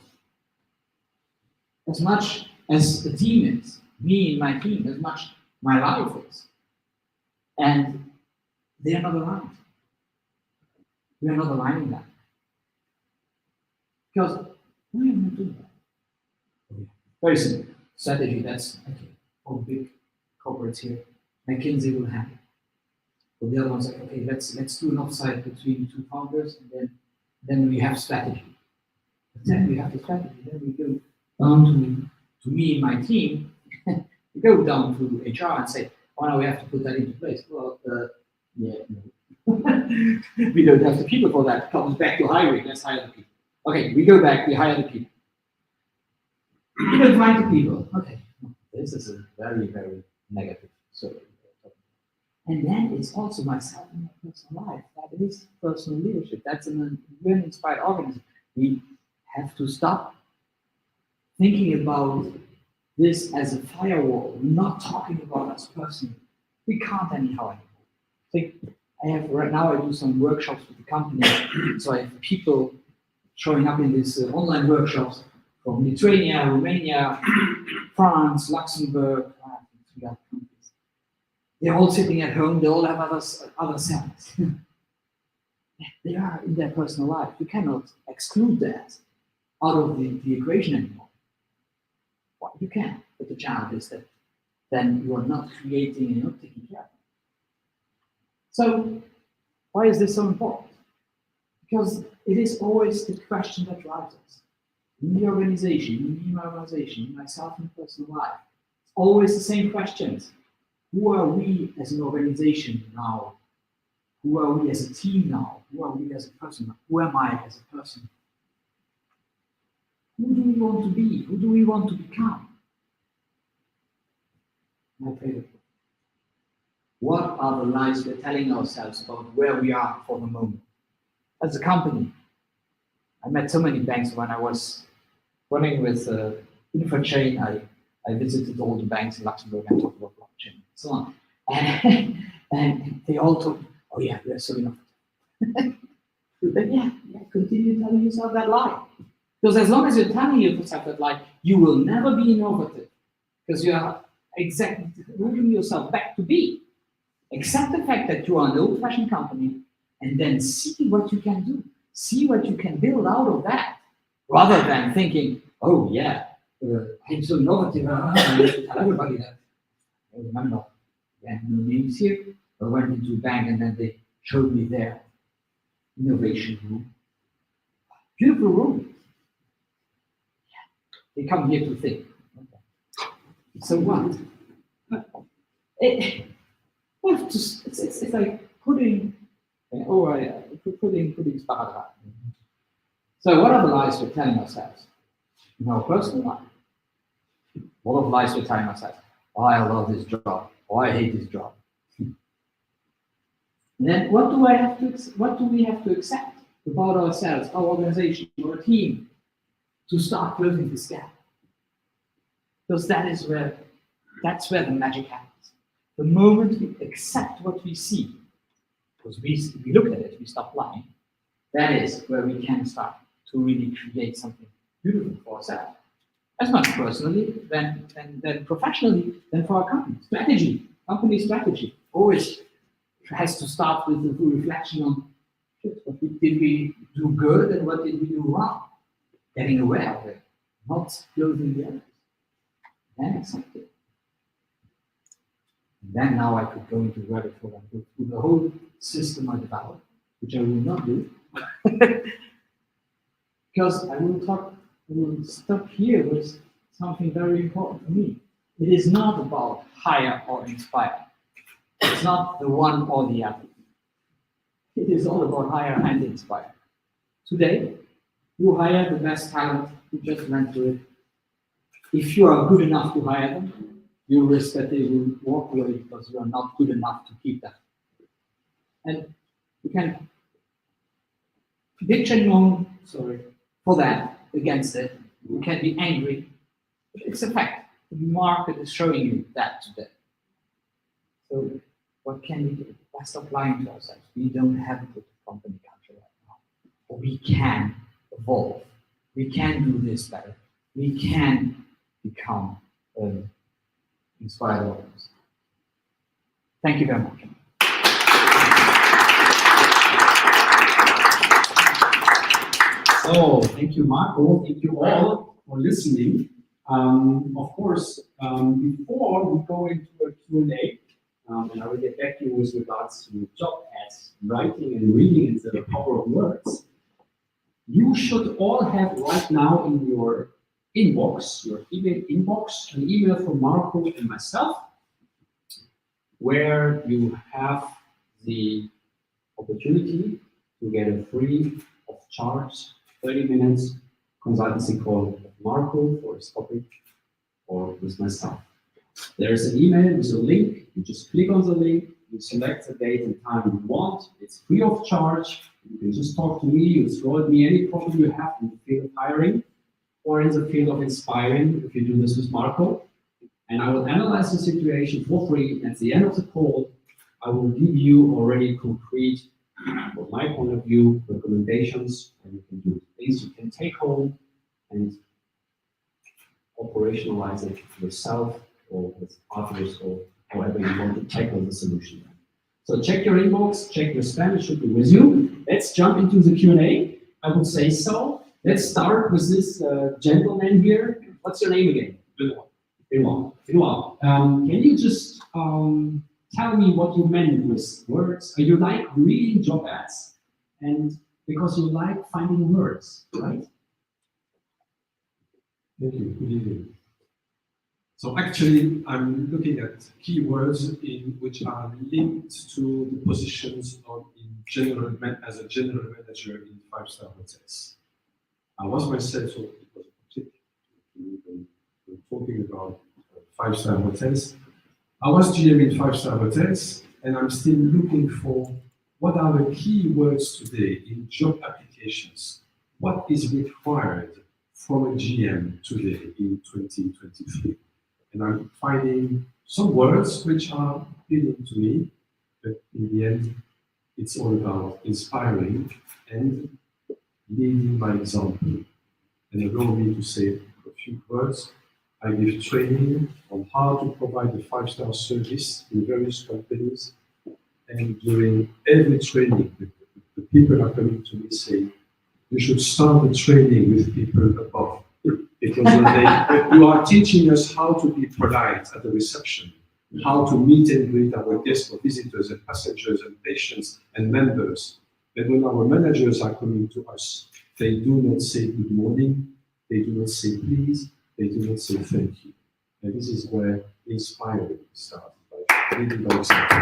As much as a team is, me and my team, as much my life is. And they are not aligned. We are not aligning that. Because we are not doing that. Very simple. Strategy, that's okay. All big corporates here. McKinsey will have it. For the other ones, like, okay, let's do an offsite between two founders, and then we have strategy. Then we have the strategy. Then we go down to me and my team. We go down to HR and say, oh, now we have to put that into place. Well, yeah, no. We don't have the people for that. It comes back to hiring. Let's hire the people. Okay, we go back. We hire the people. We don't find the people. Okay, this is a very, very negative story. And then it's also myself in my personal life. That is personal leadership. That's an inspired organism. We have to stop thinking about this as a firewall. We're not talking about us personally. We can't anyhow anymore. Think I have right now. I do some workshops with the company, so I have people showing up in these online workshops from Lithuania, Romania, France, Luxembourg. They're all sitting at home. They all have other cells. They are in their personal life. You cannot exclude that out of the equation anymore. Well, you can, but the challenge is that then you are not creating and not taking care of them. So, why is this so important? Because it is always the question that drives us. In the organization, in my organization, in myself in personal life, it's always the same questions. Who are we as an organization now? Who are we as a team now? Who are we as a person? Who am I as a person? Who do we want to be? Who do we want to become? My favorite. What are the lies we're telling ourselves about where we are for the moment? As a company, I met so many banks when I was running with InfoChain. I visited all the banks in Luxembourg and talked about blockchain and so on. And they all told me, oh yeah, we're so innovative. But yeah, continue telling yourself that lie. Because as long as you're telling yourself that lie, you will never be innovative. Because you are exactly moving yourself back to be. Accept the fact that you are an old-fashioned company and then see what you can do. See what you can build out of that. Rather than thinking, oh yeah, I'm so innovative, I need to tell everybody that. I remember, no names here, I went into a bank and then they showed me their innovation room. Beautiful room. They come here to think. Okay. So what? It's like putting sparadrap. So what are the lies we're telling ourselves? In our personal life. What of lies we're telling ourselves? Oh, I love this job. Oh, I hate this job. And then what do we have to accept about ourselves, our organization, our team, to start closing this gap? Because that's where the magic happens. The moment we accept what we see, because we look at it, we stop lying, that is where we can start to really create something beautiful for ourselves. As much personally, then professionally, then for our company. Strategy, company strategy, always has to start with a reflection on what did we do good and what did we do wrong. Getting aware of it, not closing the others. Then accept it. And then now I could go into rabbit hole and go through the whole system I developed, which I will not do. Because I will stop here with something very important for me. It is not about hire or inspire. It's not the one or the other. It is all about hire and inspire. Today, you hire the best talent, you just went through it. If you are good enough to hire them, you risk that they will walk away because you are not good enough to keep them. And you can prediction wrong, for that, against it. You can be angry. It's a fact. The market is showing you that today. So what can we do? By stop lying to ourselves. We don't have a good company culture right now. But we can evolve. We can do this better. We can become inspired organizers. Thank you very much. So thank you, Marco. Thank you all for listening. Of course, before we go into a Q&A, and I will get back to you with regards to job ads, writing and reading instead of power of words, you should all have right now in your inbox, your email inbox, an email from Marco and myself, where you have the opportunity to get a free of charge 30 minutes consultancy call with Marco for his topic or with myself. There's an email with a link. You just click on the link, you select the date and time you want. It's free of charge. You can just talk to me, you throw at me any problem you have in the field of hiring or in the field of inspiring if you do this with Marco. And I will analyze the situation for free. At the end of the call, I will give you already concrete, from my point of view, recommendations, and you can do things you can take home and operationalize it yourself or with others or however you want to tackle the solution. So check your inbox, check your spam, it should be with you. Let's jump into the Q&A. I would say so. Let's start with this gentleman here. What's your name again? Benoit. Can you just tell me what you meant with words? You like reading job ads, and because you like finding words, right? Thank you. Good evening. So actually, I'm looking at keywords in which are linked to the positions as a general manager in five-star hotels. I was myself, so it was a tip when talking about five-star hotels. I was GM in five-star hotels, and I'm still looking for what are the keywords today in job applications. What is required from a GM today in 2023? And I'm finding some words which are appealing to me, but in the end, it's all about inspiring and leading by example. And allow me to say a few words. I give training on how to provide a five-star service in various companies. And during every training, the people are coming to me saying, you should start the training with people above. Because you are teaching us how to be polite at the reception, how to meet and greet our guests or visitors and passengers and patients and members. And when our managers are coming to us, they do not say good morning, they do not say please, they do not say thank you. And this is where inspiring starts, by leading by example.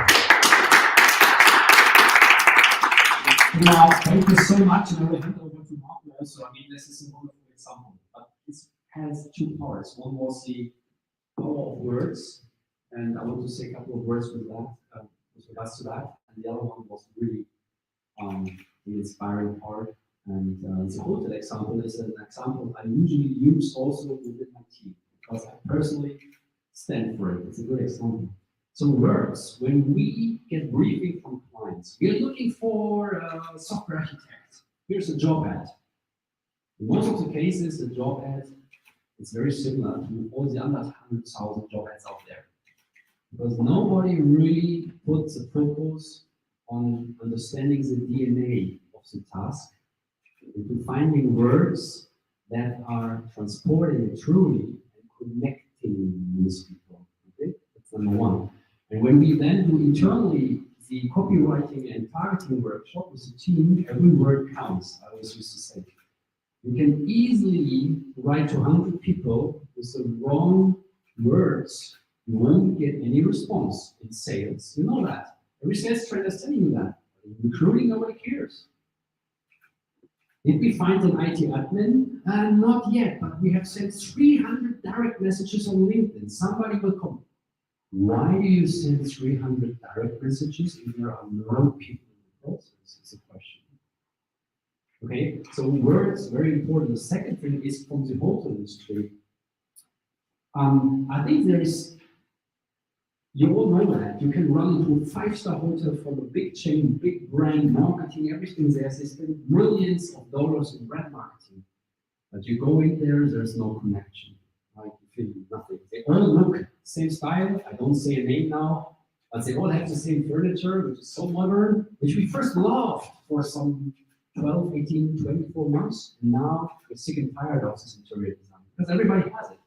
Now, thank you so much, and I will hand over to Marco also. I mean, this is a wonderful example, but it has two parts. One was the power of words, and I want to say a couple of words with that, with regards to that. And the other one was really the inspiring part. And the hotel example is an example I usually use also within my team because I personally stand for it. It's a good example. So words, when we get briefing from clients, we are looking for a software architect. Here's a job ad. In most of the cases, the job ad is very similar to all the other 100,000 job ads out there. Because nobody really puts a focus on understanding the DNA of the task, into finding words that are transporting it truly and connecting with people. Okay? That's number one. And when we then do internally the copywriting and targeting workshop with the team, every word counts, I always used to say. You can easily write to 100 people with the wrong words, you won't get any response in sales. You know that. Every sales trainer is telling you that. In recruiting, nobody cares. Did we find an IT admin? Not yet, but we have sent 300 direct messages on LinkedIn. Somebody will come. Why do you send 300 direct messages if there are no people in the process? Is a question. Okay, so words, very important. The second thing is from the hotel industry. I think there is, you all know that you can run into a five-star hotel from a big chain, big brand, marketing, everything there. They spend millions of dollars in brand marketing. But you go in there, there's no connection. Like you feel nothing. They all look same style. I don't say a name now, but they all have the same furniture, which is so modern, which we first loved for some 12, 18, 24 months. And now we're sick and tired of this interior design because everybody has it.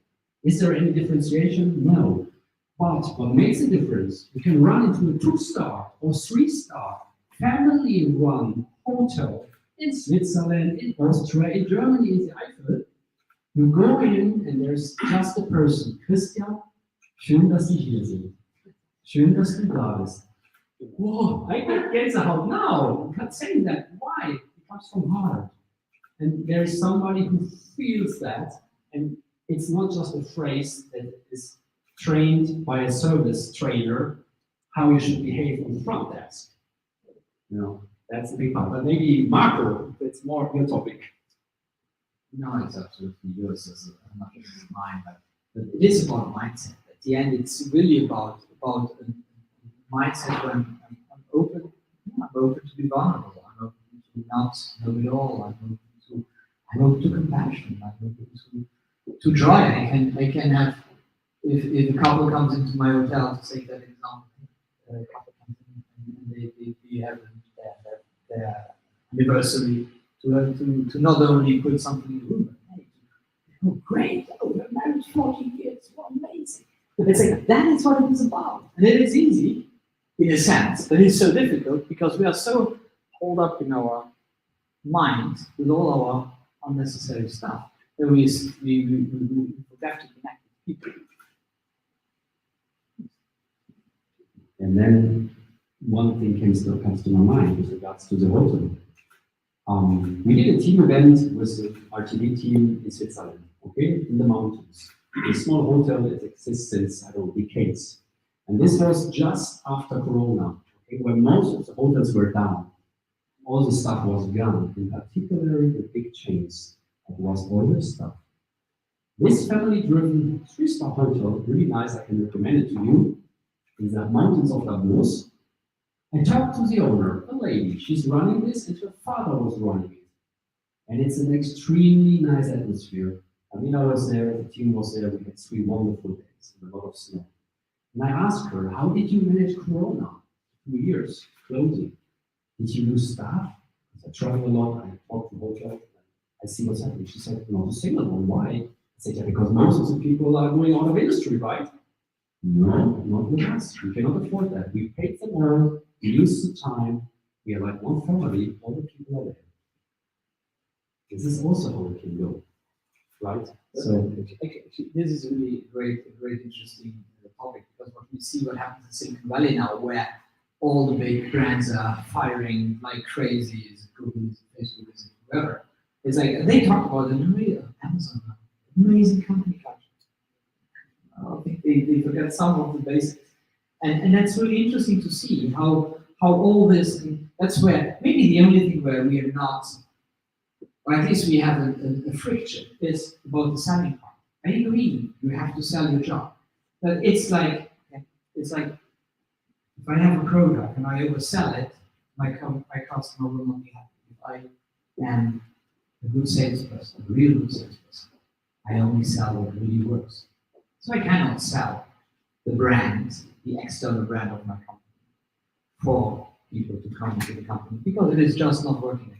Is there any differentiation? No. But what makes a difference, you can run into a 2-star or 3-star family-run hotel in Switzerland, in Austria, in Germany, in the Eifel. You go in and there's just a person. Christian, schön, dass Sie hier sind. Schön, dass du da bist. Whoa, I get Gänsehaut now. I'm not saying that. Why? It comes from heart. And there is somebody who feels that, and it's not just a phrase that is trained by a service trainer how you should behave on the front desk. You know, that's the big part. But maybe Marco, it's more your topic. No, it's absolutely yours as much as mine, but it is about mindset. At the end, it's really about a mindset when I'm open. I'm open to be vulnerable. I'm open to not know it all. I'm open to compassion. I'm open to joy. I can have if a couple comes into my hotel, to take that example, a couple comes in and they have their anniversary. To not only put something in the room, but hey, oh great, oh we're married 40 years, what amazing. It's like that is what it is about. And it is easy in a sense, but it's so difficult because we are so hold up in our mind with all our unnecessary stuff that we forget to connect with people. And then one thing comes to my mind with regards to the hotel. We did a team event with the RTD team in Switzerland, okay, in the mountains. A small hotel that exists since, I don't know, decades. And this was just after Corona, okay, when most of the hotels were down. All the stuff was gone, in particular the big chains. That was all the stuff. This family-driven 3-star hotel, really nice, I can recommend it to you, in the mountains of Davos. I talked to the owner, a lady. She's running this, and her father was running it. And it's an extremely nice atmosphere. I mean, I was there, the team was there, we had 3 wonderful days and a lot of snow. And I asked her, how did you manage Corona? 2 years closing. Did you lose staff? I travel a lot, I talk to hotels, I see what's happening. She said, no, the single one, why? I said, yeah, because most of the people are going out of industry, right? No, not with us. We cannot afford that. We paid them all. We use the time. We are like one family. All the people are there. This is also how we can go, right? So this is really a great interesting topic because what we see what happens in Silicon Valley now, where all the big brands are firing like crazy, is Google, Facebook, is whoever. It's like they talk about it in real Amazon, amazing company culture. I think they forget some of the basics. And that's really interesting to see how all this, that's where, maybe the only thing where we are not, or at least we have a friction, is about the selling part. I agree, you have to sell your job. But it's like, if I have a product and I oversell it, my customer will not be happy. If I am a good salesperson, a real good salesperson, I only sell what really works. So I cannot sell the brand, the external brand of my company, for people to come to the company because it is just not working.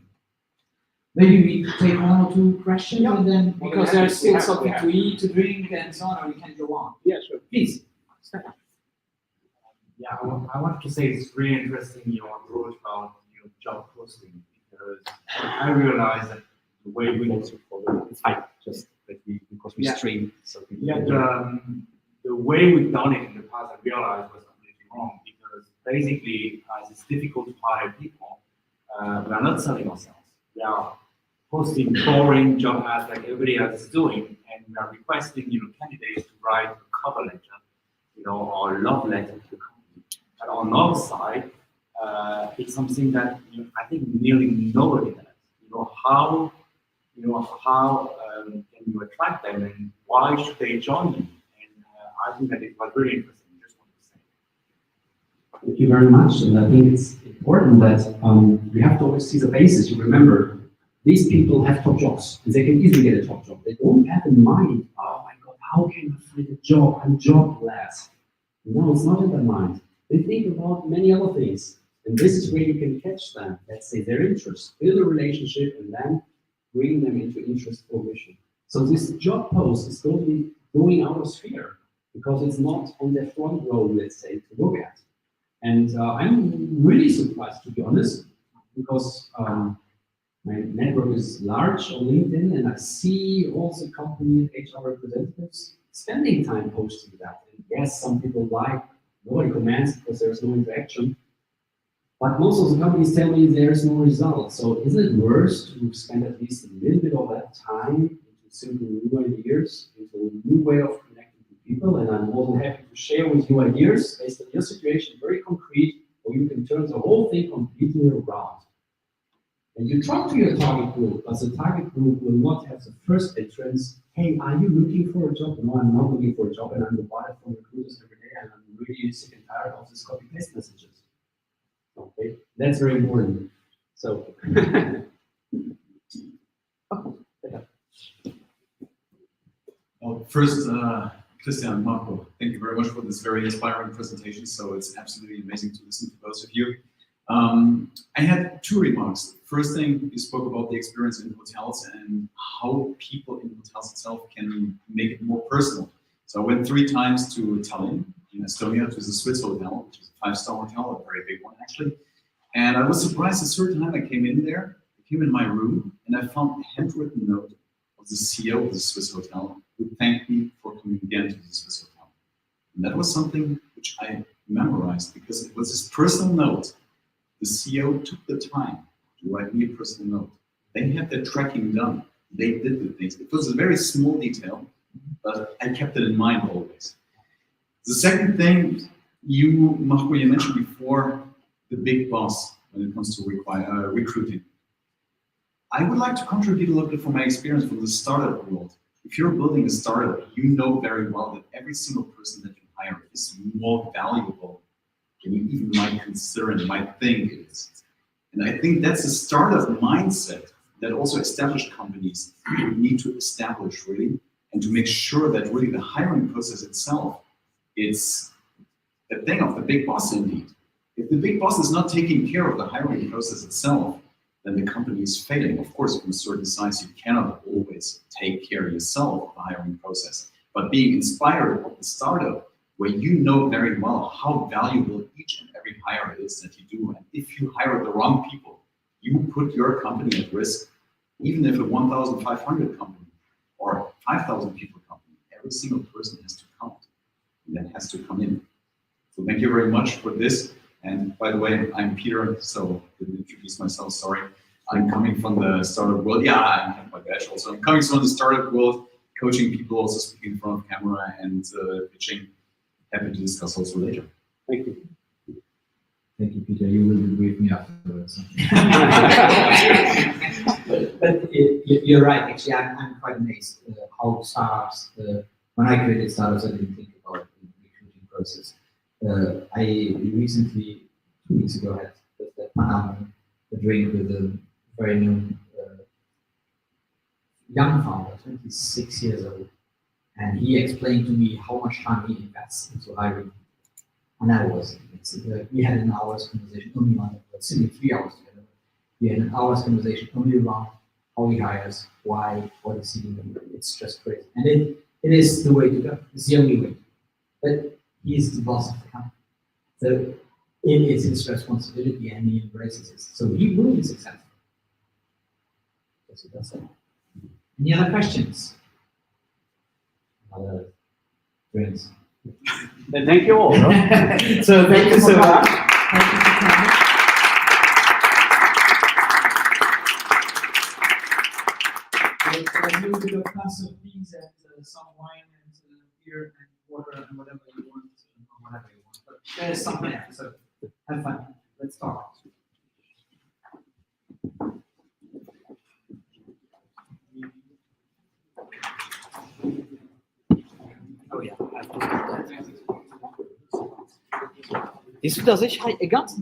Maybe we take 1 or 2 questions and then, because there's still something to eat, to drink, and so on, and we can go on. Yeah, sure. Please, Stefan. Yeah, I wanted to say it's really interesting your approach about your job posting because I realized that the way we also follow it's like just that because we stream so the way we've done it in the past I realized was completely wrong because basically as it's difficult to hire people, we are not selling ourselves. We are posting boring job ads like everybody else is doing, and we are requesting candidates to write a cover letter, or love letter to the company. But on our side, it's something that I think nearly nobody does. How can you attract them, and why should they join you? And I think that it was really interesting. Just want to say. Thank you very much, and I think it's important that we have to always see the basis. You remember, these people have top jobs, and they can easily get a top job. They don't have in mind, oh my God, how can I find a job? I'm jobless. No, it's not in their mind. They think about many other things. And this is where you can catch them, let's say their interest, build a relationship, and then bring them into interest for mission. So this job post is totally going out of sphere because it's not on the front row, let's say, to look at. And I'm really surprised, to be honest, because my network is large on LinkedIn, and I see also company HR representatives spending time posting that. And yes, some people like, nobody comments because there's no interaction. But most of the companies tell me there's no result. So isn't it worse to spend at least a little bit of that time into simple new ideas, into a new way of connecting to people? And I'm more than happy to share with you ideas based on your situation, very concrete, or you can turn the whole thing completely around. And you talk to your target group, but the target group will not have the first entrance. Hey, are you looking for a job? No, I'm not looking for a job, and I'm bombarded from recruiters every day, and I'm really sick and tired of this copy-paste messages. Okay, that's very important. So, Well, first, Christian and Marco, thank you very much for this very inspiring presentation. So it's absolutely amazing to listen to both of you. I had two remarks. First thing, you spoke about the experience in hotels and how people in hotels itself can make it more personal. So I went 3 times to Tallinn in Estonia, to the Swiss hotel, which is a 5-star hotel, a very big one actually. And I was surprised a certain time I came in there, I came in my room, and I found a handwritten note of the CEO of the Swiss hotel who thanked me for coming again to the Swiss hotel. And that was something which I memorized because it was this personal note. The CEO took the time to write me a personal note. They had their tracking done. They did the things. It was a very small detail, but I kept it in mind always. The second thing, Marco, you mentioned before, the big boss when it comes to recruiting. I would like to contribute a little bit from my experience from the startup world. If you're building a startup, you know very well that every single person that you hire is more valuable than you even might consider and might think it is. And I think that's a startup mindset that also established companies need to establish really, and to make sure that really the hiring process itself is the thing of the big boss indeed. If the big boss is not taking care of the hiring process itself, then the company is failing. Of course, from a certain size, you cannot always take care yourself of the hiring process. But being inspired of the startup, where you know very well how valuable each and every hire is that you do, and if you hire the wrong people, you put your company at risk. Even if a 1,500 company or 5,000 people company, every single person has to count, and that has to come in. So thank you very much for this. And by the way, I'm Peter, so I didn't introduce myself, sorry. I'm coming from the startup world. Yeah, I have my badge also. I'm coming from the startup world, coaching people, also speaking in front of camera and pitching. Happy to discuss also later. thank you. Thank you, Peter. You will debrief me afterwards. but you're right. Actually, I'm quite amazed how startups, when I created startups, I didn't think about the recruiting process. I recently, 2 weeks ago, had the Panama drink with a very known young founder, 26 years old. And he explained to me how much time he invests into hiring. And I was, we had an hour's conversation only on it, sitting 3 hours together. We had an hour's conversation only around how he hires, why, what is he doing. It's just crazy. And it is the way to go. It's the only way. But he is the boss of the company. So it is his responsibility and he embraces it. So he will be successful. Yes, he does that. Any other questions? Other drinks? Then thank you all. No? So thank you so much. A little bit of glass of beans and some wine and beer and water and whatever you want, or whatever you want. But there's something there, so have fun. Let's talk. Oh ja, siehst du, dass ich halt den ganzen